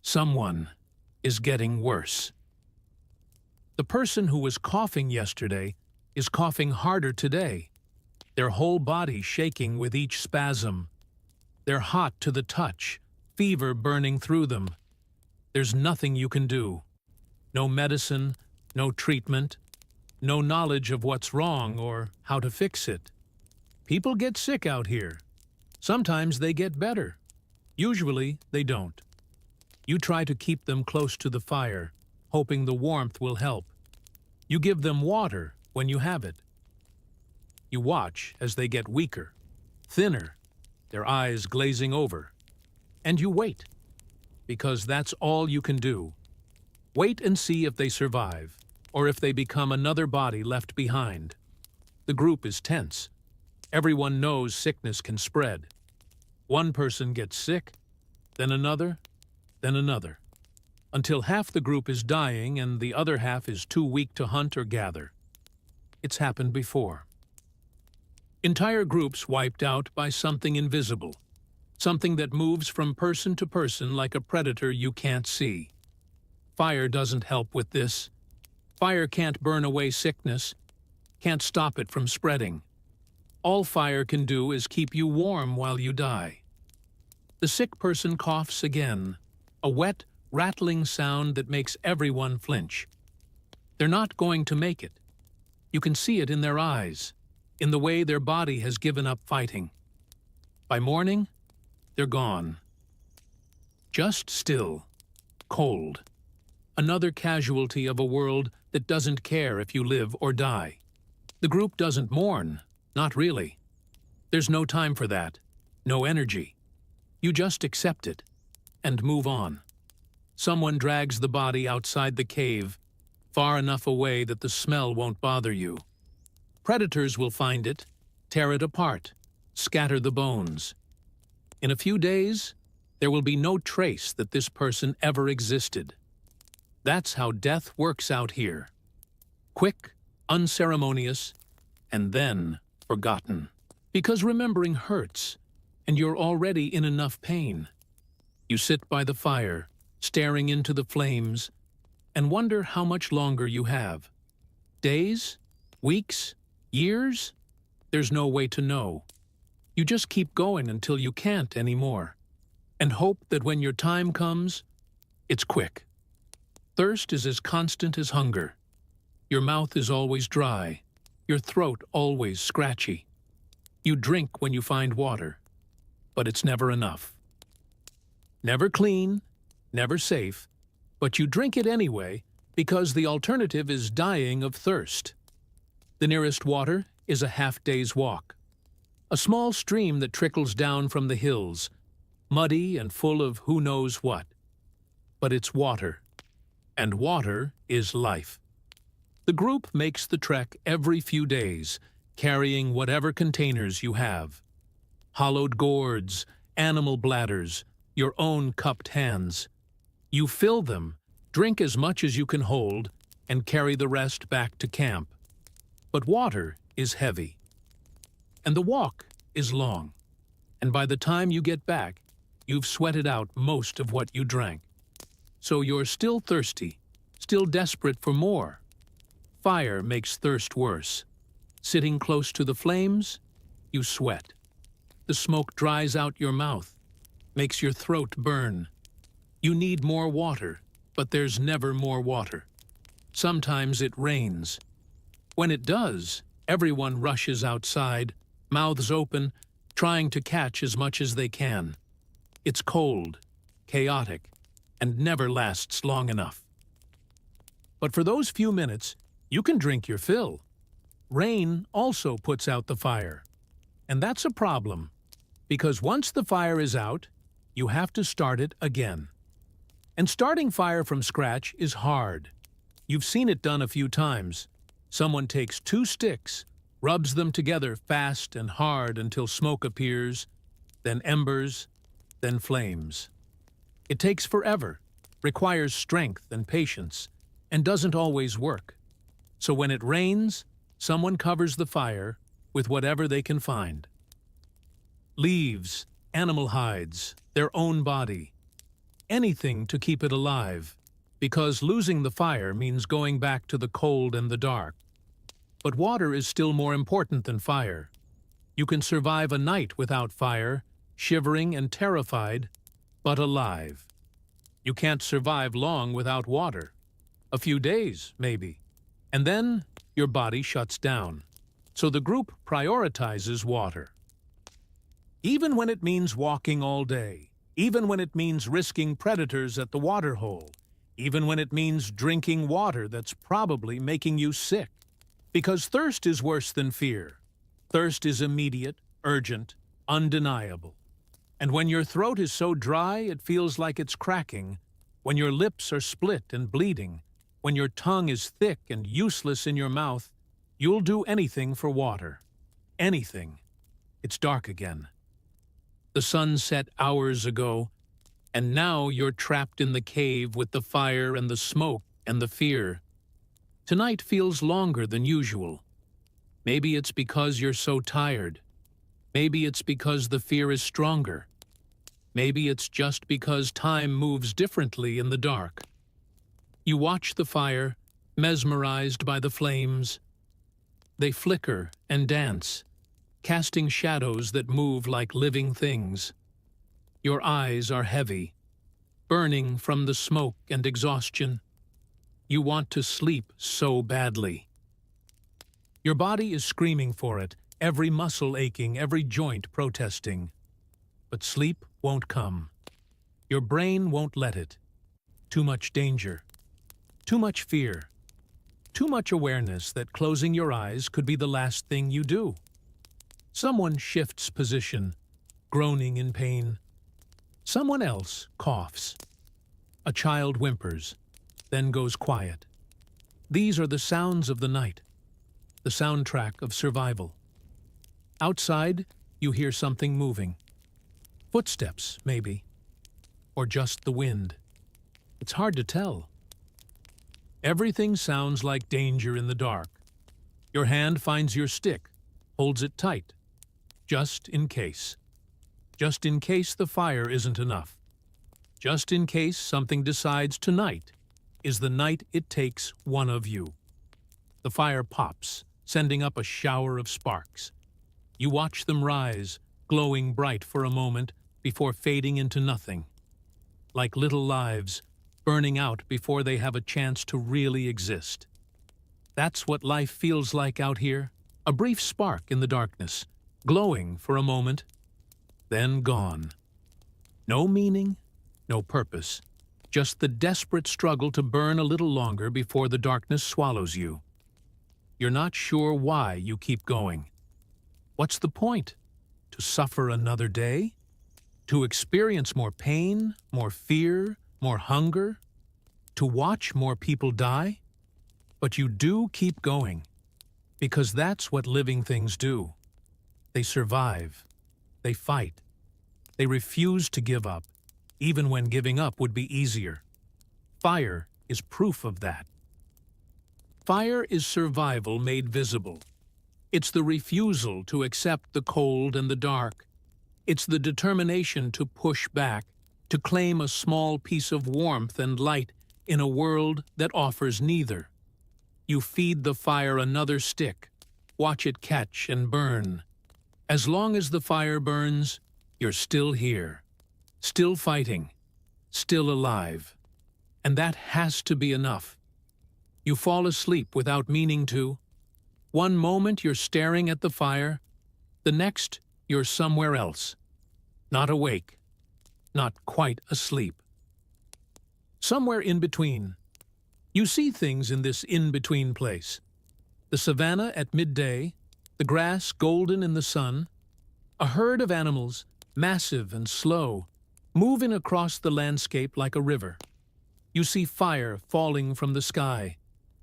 S1: Someone is getting worse. The person who was coughing yesterday is coughing harder today, their whole body shaking with each spasm. They're hot to the touch, fever burning through them. There's nothing you can do. No medicine, no treatment, no knowledge of what's wrong or how to fix it. People get sick out here. Sometimes they get better. Usually they don't. You try to keep them close to the fire, hoping the warmth will help. You give them water when you have it. You watch as they get weaker, thinner, their eyes glazing over. And you wait, because that's all you can do. Wait and see if they survive, or if they become another body left behind. The group is tense. Everyone knows sickness can spread. One person gets sick, then another, until half the group is dying and the other half is too weak to hunt or gather. It's happened before. Entire groups wiped out by something invisible, something that moves from person to person like a predator you can't see. Fire doesn't help with this. Fire can't burn away sickness, can't stop it from spreading. All fire can do is keep you warm while you die. The sick person coughs again, a wet, rattling sound that makes everyone flinch. They're not going to make it. You can see it in their eyes, in the way their body has given up fighting. By morning, they're gone. Just still, cold. Another casualty of a world that doesn't care if you live or die. The group doesn't mourn, not really. There's no time for that, no energy. You just accept it and move on. Someone drags the body outside the cave, far enough away that the smell won't bother you. Predators will find it, tear it apart, scatter the bones. In a few days, there will be no trace that this person ever existed. That's how death works out here. Quick, unceremonious, and then forgotten. Because remembering hurts, and you're already in enough pain. You sit by the fire, staring into the flames, and wonder how much longer you have. Days? Weeks? Years? There's no way to know. You just keep going until you can't anymore, and hope that when your time comes, it's quick. Thirst is as constant as hunger. Your mouth is always dry, your throat always scratchy. You drink when you find water, but it's never enough. Never clean, never safe, but you drink it anyway because the alternative is dying of thirst. The nearest water is a half-day's walk. A small stream that trickles down from the hills, muddy and full of who knows what. But it's water, and water is life. The group makes the trek every few days, carrying whatever containers you have. Hollowed gourds, animal bladders, your own cupped hands. You fill them, drink as much as you can hold, and carry the rest back to camp. But water is heavy. And the walk is long. And by the time you get back, you've sweated out most of what you drank. So you're still thirsty, still desperate for more. Fire makes thirst worse. Sitting close to the flames, you sweat. The smoke dries out your mouth, makes your throat burn. You need more water, but there's never more water. Sometimes it rains. When it does, everyone rushes outside, mouths open, trying to catch as much as they can. It's cold, chaotic, and never lasts long enough. But for those few minutes, you can drink your fill. Rain also puts out the fire. And that's a problem, because once the fire is out, you have to start it again. And starting fire from scratch is hard. You've seen it done a few times. Someone takes 2 sticks, rubs them together fast and hard until smoke appears, then embers, then flames. It takes forever, requires strength and patience, and doesn't always work. So when it rains, someone covers the fire, with whatever they can find. Leaves, animal hides, their own body. Anything to keep it alive, because losing the fire means going back to the cold and the dark. But water is still more important than fire. You can survive a night without fire, shivering and terrified, but alive. You can't survive long without water. A few days, maybe. And then your body shuts down. So the group prioritizes water. Even when it means walking all day, even when it means risking predators at the water hole, even when it means drinking water that's probably making you sick. Because thirst is worse than fear. Thirst is immediate, urgent, undeniable. And when your throat is so dry it feels like it's cracking, when your lips are split and bleeding, when your tongue is thick and useless in your mouth, you'll do anything for water. Anything. It's dark again. The sun set hours ago, and now you're trapped in the cave with the fire and the smoke and the fear. Tonight feels longer than usual. Maybe it's because you're so tired. Maybe it's because the fear is stronger. Maybe it's just because time moves differently in the dark. You watch the fire, mesmerized by the flames. They flicker and dance, casting shadows that move like living things. Your eyes are heavy, burning from the smoke and exhaustion. You want to sleep so badly. Your body is screaming for it, every muscle aching, every joint protesting. But sleep won't come. Your brain won't let it. Too much danger. Too much fear. Too much awareness that closing your eyes could be the last thing you do. Someone shifts position, groaning in pain. Someone else coughs. A child whimpers, then goes quiet. These are the sounds of the night, the soundtrack of survival. Outside, you hear something moving. Footsteps, maybe. Or just the wind. It's hard to tell. Everything sounds like danger in the dark. Your hand finds your stick, holds it tight. Just in case. Just in case the fire isn't enough. Just in case something decides tonight is the night it takes one of you. The fire pops, sending up a shower of sparks. You watch them rise, glowing bright for a moment before fading into nothing. Like little lives, burning out before they have a chance to really exist. That's what life feels like out here. A brief spark in the darkness, glowing for a moment, then gone. No meaning, no purpose, just the desperate struggle to burn a little longer before the darkness swallows you. You're not sure why you keep going. What's the point? To suffer another day? To experience more pain, more fear, more hunger? To watch more people die? But you do keep going, because that's what living things do. They survive. They fight. They refuse to give up, even when giving up would be easier. Fire is proof of that. Fire is survival made visible. It's the refusal to accept the cold and the dark. It's the determination to push back, to claim a small piece of warmth and light in a world that offers neither. You feed the fire another stick, watch it catch and burn. As long as the fire burns, you're still here, still fighting, still alive. And that has to be enough. You fall asleep without meaning to. One moment you're staring at the fire, the next you're somewhere else. Not awake, not quite asleep. Somewhere in between. You see things in this in-between place. The savanna at midday, the grass golden in the sun, a herd of animals, massive and slow, moving across the landscape like a river. You see fire falling from the sky,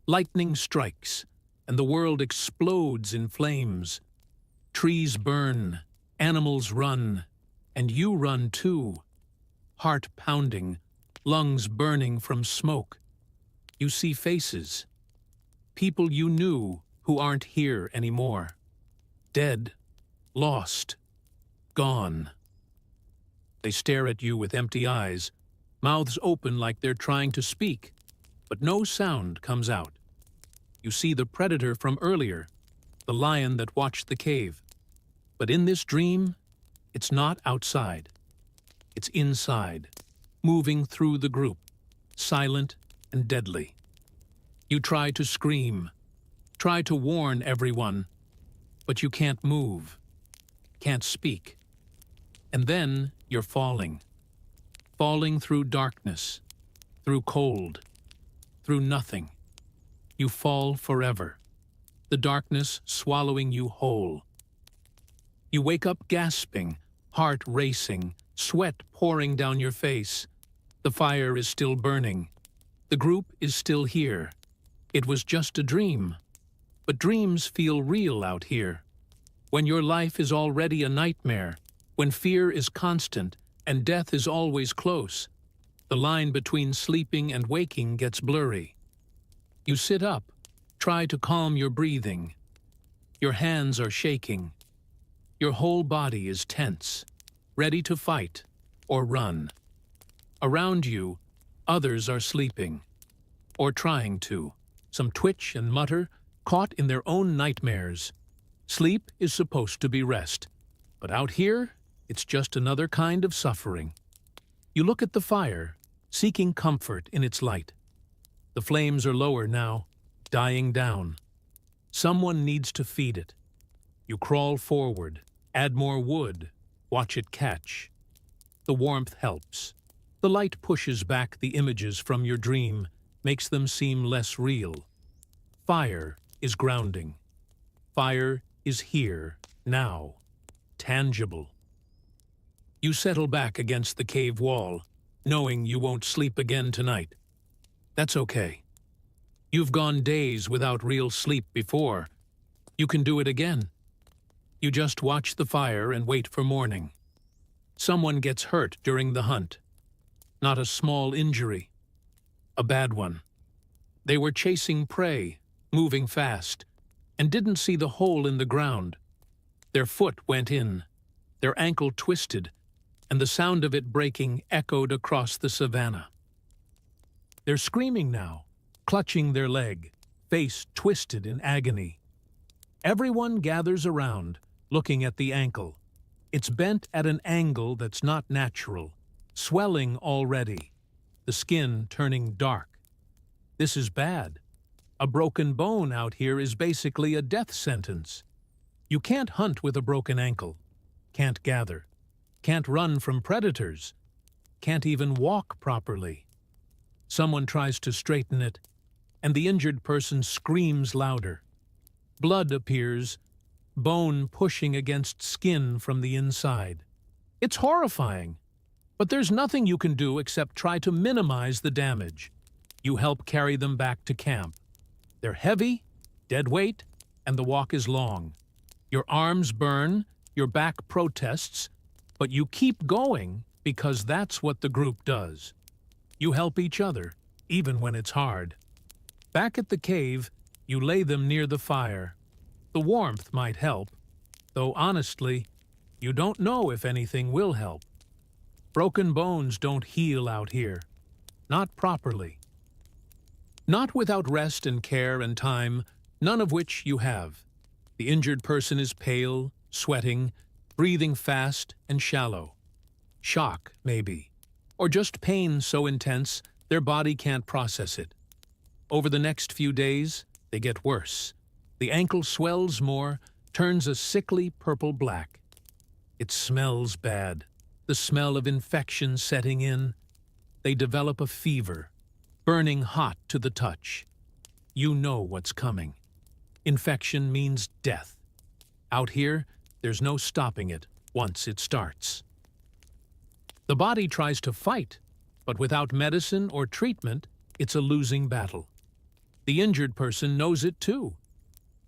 S1: lightning strikes, and the world explodes in flames. Trees burn, animals run, and you run too. Heart pounding, lungs burning from smoke. You see faces, people you knew who aren't here anymore. Dead, lost, gone. They stare at you with empty eyes, mouths open like they're trying to speak, but no sound comes out. You see the predator from earlier, the lion that watched the cave. But in this dream, it's not outside. It's inside, moving through the group, silent and deadly. You try to scream, try to warn everyone, but you can't move, can't speak. And then you're falling through darkness, through cold, through nothing. You fall forever, the darkness swallowing you whole. You wake up gasping, heart racing, sweat pouring down your face. The fire is still burning. The group is still here. It was just a dream. But dreams feel real out here. When your life is already a nightmare, when fear is constant and death is always close, the line between sleeping and waking gets blurry. You sit up, try to calm your breathing. Your hands are shaking. Your whole body is tense, ready to fight or run. Around you, others are sleeping, or trying to. Some twitch and mutter, caught in their own nightmares. Sleep is supposed to be rest, but out here, it's just another kind of suffering. You look at the fire, seeking comfort in its light. The flames are lower now, dying down. Someone needs to feed it. You crawl forward, add more wood, watch it catch. The warmth helps. The light pushes back the images from your dream, makes them seem less real. Fire is grounding. Fire is here, now, tangible. You settle back against the cave wall, knowing you won't sleep again tonight. That's okay. You've gone days without real sleep before. You can do it again. You just watch the fire and wait for morning. Someone gets hurt during the hunt. Not a small injury. A bad one. They were chasing prey, moving fast, and didn't see the hole in the ground. Their foot went in, their ankle twisted, and the sound of it breaking echoed across the savannah. They're screaming now, clutching their leg, face twisted in agony. Everyone gathers around, looking at the ankle. It's bent at an angle that's not natural, swelling already, the skin turning dark. This is bad. A broken bone out here is basically a death sentence. You can't hunt with a broken ankle, can't gather, can't run from predators, can't even walk properly. Someone tries to straighten it, and the injured person screams louder. Blood appears, bone pushing against skin from the inside. It's horrifying, but there's nothing you can do except try to minimize the damage. You help carry them back to camp. They're heavy, dead weight, and the walk is long. Your arms burn, your back protests, but you keep going because that's what the group does. You help each other, even when it's hard. Back at the cave, you lay them near the fire. The warmth might help, though honestly, you don't know if anything will help. Broken bones don't heal out here. Not properly. Not without rest and care and time, none of which you have. The injured person is pale, sweating, breathing fast and shallow. Shock, maybe. Or just pain so intense their body can't process it. Over the next few days, they get worse. The ankle swells more, turns a sickly purple-black. It smells bad, the smell of infection setting in. They develop a fever, burning hot to the touch. You know what's coming. Infection means death. Out here, there's no stopping it once it starts. The body tries to fight, but without medicine or treatment, it's a losing battle. The injured person knows it too.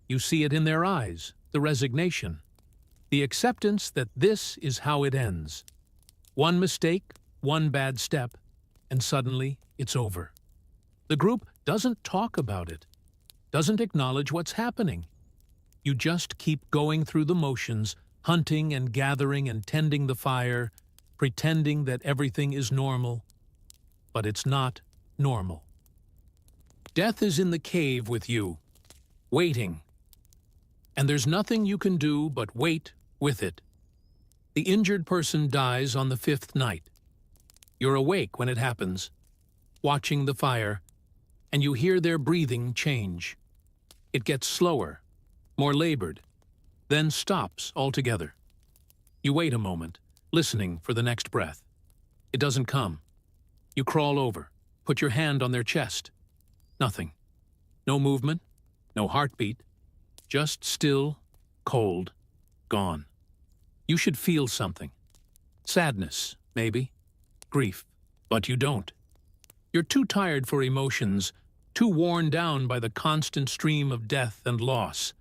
S1: You see it in their eyes, the resignation, the acceptance that this is how it ends. One mistake, one bad step, and suddenly it's over. The group doesn't talk about it, doesn't acknowledge what's happening. You just keep going through the motions, hunting and gathering and tending the fire, pretending that everything is normal. But it's not normal. Death is in the cave with you, waiting. And there's nothing you can do but wait with it. The injured person dies on the 5th night. You're awake when it happens, watching the fire, and you hear their breathing change. It gets slower, more labored, then stops altogether. You wait a moment, listening for the next breath. It doesn't come. You crawl over, put your hand on their chest. Nothing. No movement, no heartbeat, just still, cold, gone. You should feel something. Sadness, maybe. Grief. But you don't. You're too tired for emotions, too worn down by the constant stream of death and loss.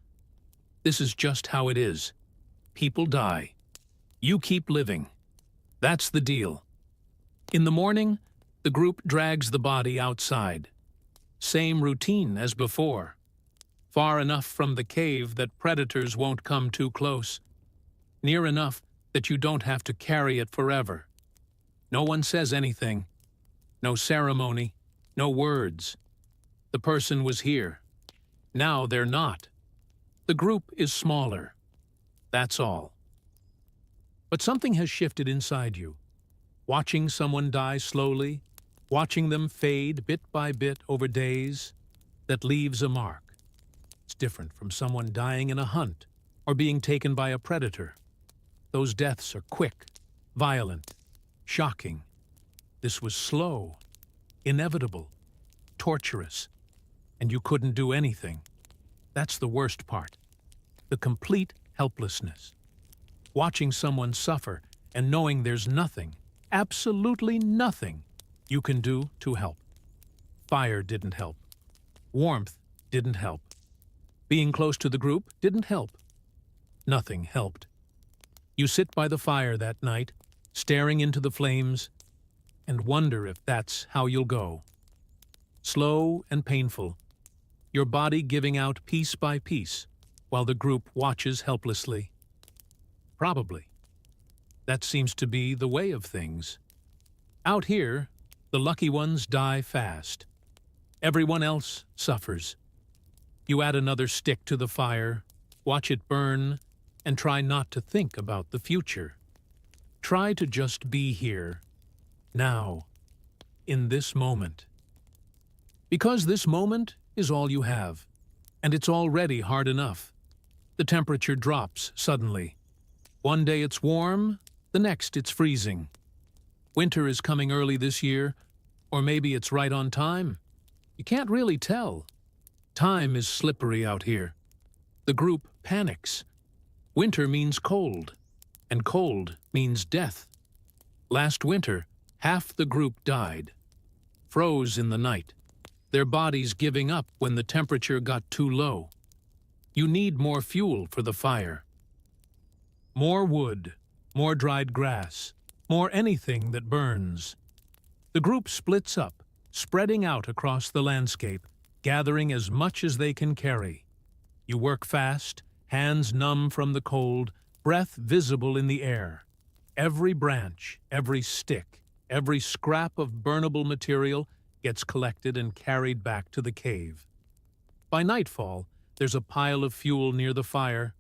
S1: This is just how it is. People die. You keep living. That's the deal. In the morning, the group drags the body outside. Same routine as before. Far enough from the cave that predators won't come too close. Near enough that you don't have to carry it forever. No one says anything. No ceremony. No words. The person was here. Now they're not. The group is smaller. That's all. But something has shifted inside you. Watching someone die slowly, watching them fade bit by bit over days, that leaves a mark. It's different from someone dying in a hunt or being taken by a predator. Those deaths are quick, violent, shocking. This was slow, inevitable, torturous, and you couldn't do anything. That's the worst part. The complete helplessness. Watching someone suffer and knowing there's nothing, absolutely nothing, you can do to help. Fire didn't help. Warmth didn't help. Being close to the group didn't help. Nothing helped. You sit by the fire that night, staring into the flames, and wonder if that's how you'll go. Slow and painful, your body giving out piece by piece, while the group watches helplessly. Probably. That seems to be the way of things. Out here, the lucky ones die fast. Everyone else suffers. You add another stick to the fire, watch it burn, and try not to think about the future. Try to just be here, now, in this moment. Because this moment is all you have, and it's already hard enough. The temperature drops suddenly. One day it's warm, the next it's freezing. Winter is coming early this year, or maybe it's right on time. You can't really tell. Time is slippery out here. The group panics. Winter means cold, and cold means death. Last winter, half the group died. Froze in the night, their bodies giving up when the temperature got too low. You need more fuel for the fire. More wood, more dried grass, more anything that burns. The group splits up, spreading out across the landscape, gathering as much as they can carry. You work fast, hands numb from the cold, breath visible in the air. Every branch, every stick, every scrap of burnable material gets collected and carried back to the cave. By nightfall, there's a pile of fuel near the fire.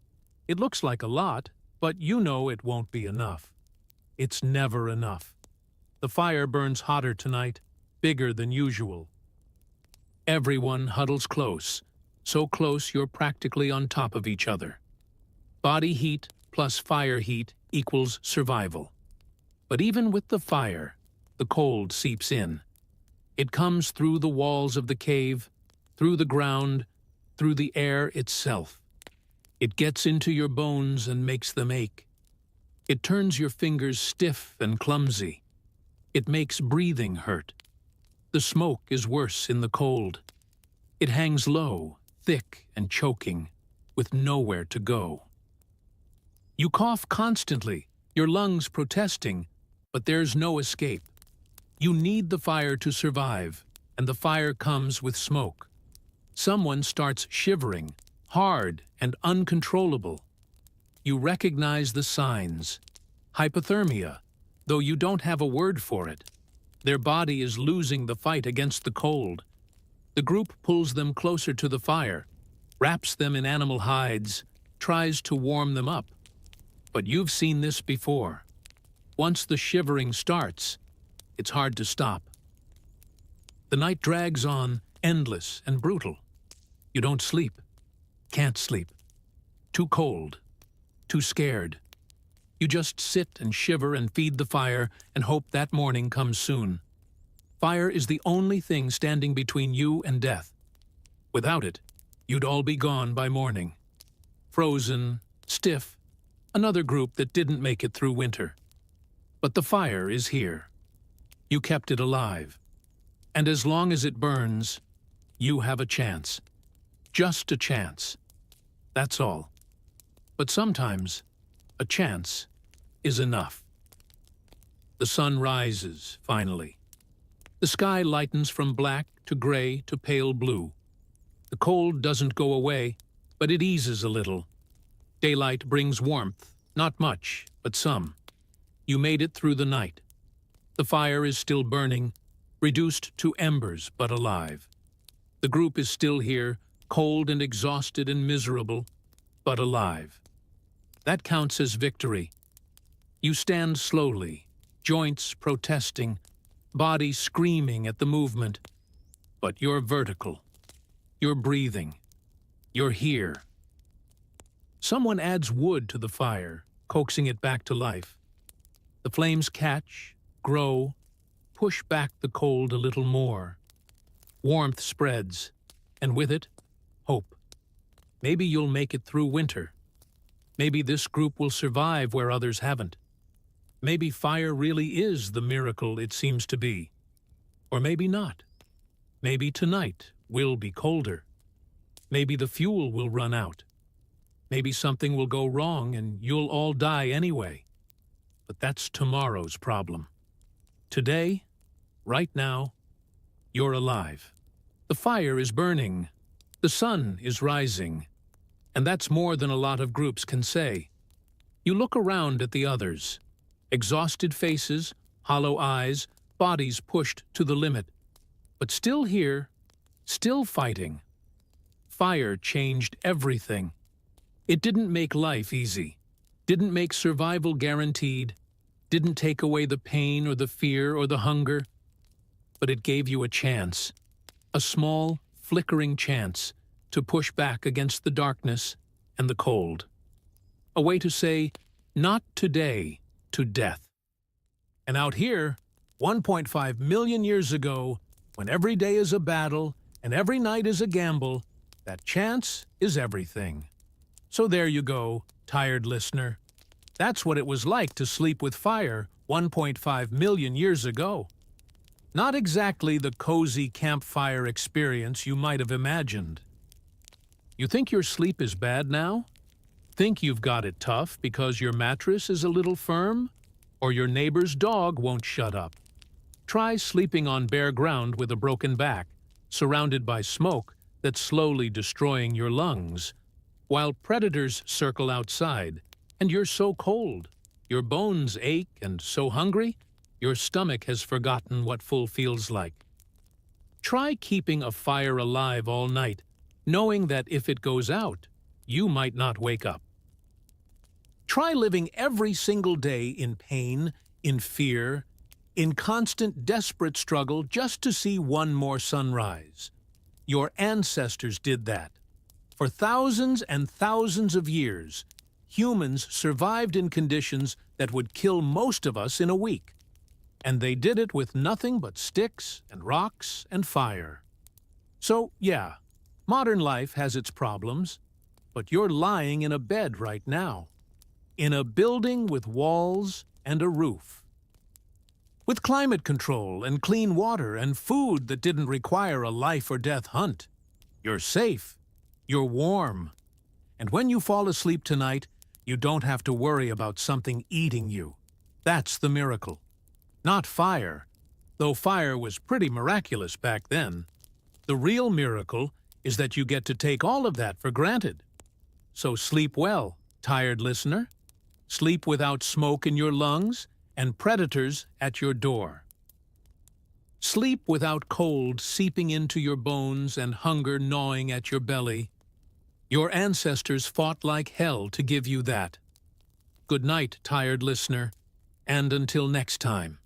S1: It looks like a lot, but you know it won't be enough. It's never enough. The fire burns hotter tonight, bigger than usual. Everyone huddles close, so close you're practically on top of each other. Body heat plus fire heat equals survival. But even with the fire, the cold seeps in. It comes through the walls of the cave, through the ground, through the air itself. It gets into your bones and makes them ache. It turns your fingers stiff and clumsy. It makes breathing hurt. The smoke is worse in the cold. It hangs low, thick and choking, with nowhere to go. You cough constantly, your lungs protesting, but there's no escape. You need the fire to survive, and the fire comes with smoke. Someone starts shivering, hard and uncontrollable. You recognize the signs. Hypothermia, though you don't have a word for it. Their body is losing the fight against the cold. The group pulls them closer to the fire, wraps them in animal hides, tries to warm them up. But you've seen this before. Once the shivering starts, it's hard to stop. The night drags on, endless and brutal. You don't sleep. Can't sleep. Too cold. Too scared. You just sit and shiver and feed the fire and hope that morning comes soon. Fire is the only thing standing between you and death. Without it, you'd all be gone by morning. Frozen, stiff, another group that didn't make it through winter. But the fire is here. You kept it alive. And as long as it burns, you have a chance. Just a chance. That's all. But sometimes, a chance is enough. The sun rises, finally. The sky lightens from black to gray to pale blue. The cold doesn't go away, but it eases a little. Daylight brings warmth, not much, but some. You made it through the night. The fire is still burning, reduced to embers but alive. The group is still here, cold and exhausted and miserable, but alive. That counts as victory. You stand slowly, joints protesting, body screaming at the movement, but you're vertical. You're breathing. You're here. Someone adds wood to the fire, coaxing it back to life. The flames catch, grow, push back the cold a little more. Warmth spreads, and with it, hope. Maybe you'll make it through winter. Maybe this group will survive where others haven't. Maybe fire really is the miracle it seems to be. Or maybe not. Maybe tonight will be colder. Maybe the fuel will run out. Maybe something will go wrong and you'll all die anyway. But that's tomorrow's problem. Today, right now, you're alive. The fire is burning. The sun is rising. And that's more than a lot of groups can say. You look around at the others. Exhausted faces, hollow eyes, bodies pushed to the limit. But still here, still fighting. Fire changed everything. It didn't make life easy, didn't make survival guaranteed, didn't take away the pain or the fear or the hunger, but it gave you a chance, a small, flickering chance to push back against the darkness and the cold. A way to say, not today, to death. And out here, 1.5 million years ago, when every day is a battle and every night is a gamble, that chance is everything. So there you go, tired listener. That's what it was like to sleep with fire 1.5 million years ago. Not exactly the cozy campfire experience you might have imagined. You think your sleep is bad now? Think you've got it tough because your mattress is a little firm? Or your neighbor's dog won't shut up? Try sleeping on bare ground with a broken back, surrounded by smoke that's slowly destroying your lungs, while predators circle outside, and you're so cold, your bones ache and so hungry, your stomach has forgotten what full feels like. Try keeping a fire alive all night, knowing that if it goes out, you might not wake up. Try living every single day in pain, in fear, in constant desperate struggle just to see one more sunrise. Your ancestors did that. For thousands and thousands of years, humans survived in conditions that would kill most of us in a week. And they did it with nothing but sticks and rocks and fire. So, yeah, modern life has its problems, but you're lying in a bed right now. In a building with walls and a roof. With climate control and clean water and food that didn't require a life or death hunt. You're safe. You're warm. And when you fall asleep tonight, you don't have to worry about something eating you. That's the miracle. Not fire, though fire was pretty miraculous back then. The real miracle is that you get to take all of that for granted. So sleep well, tired listener. Sleep without smoke in your lungs and predators at your door. Sleep without cold seeping into your bones and hunger gnawing at your belly. Your ancestors fought like hell to give you that. Good night, tired listener, and until next time.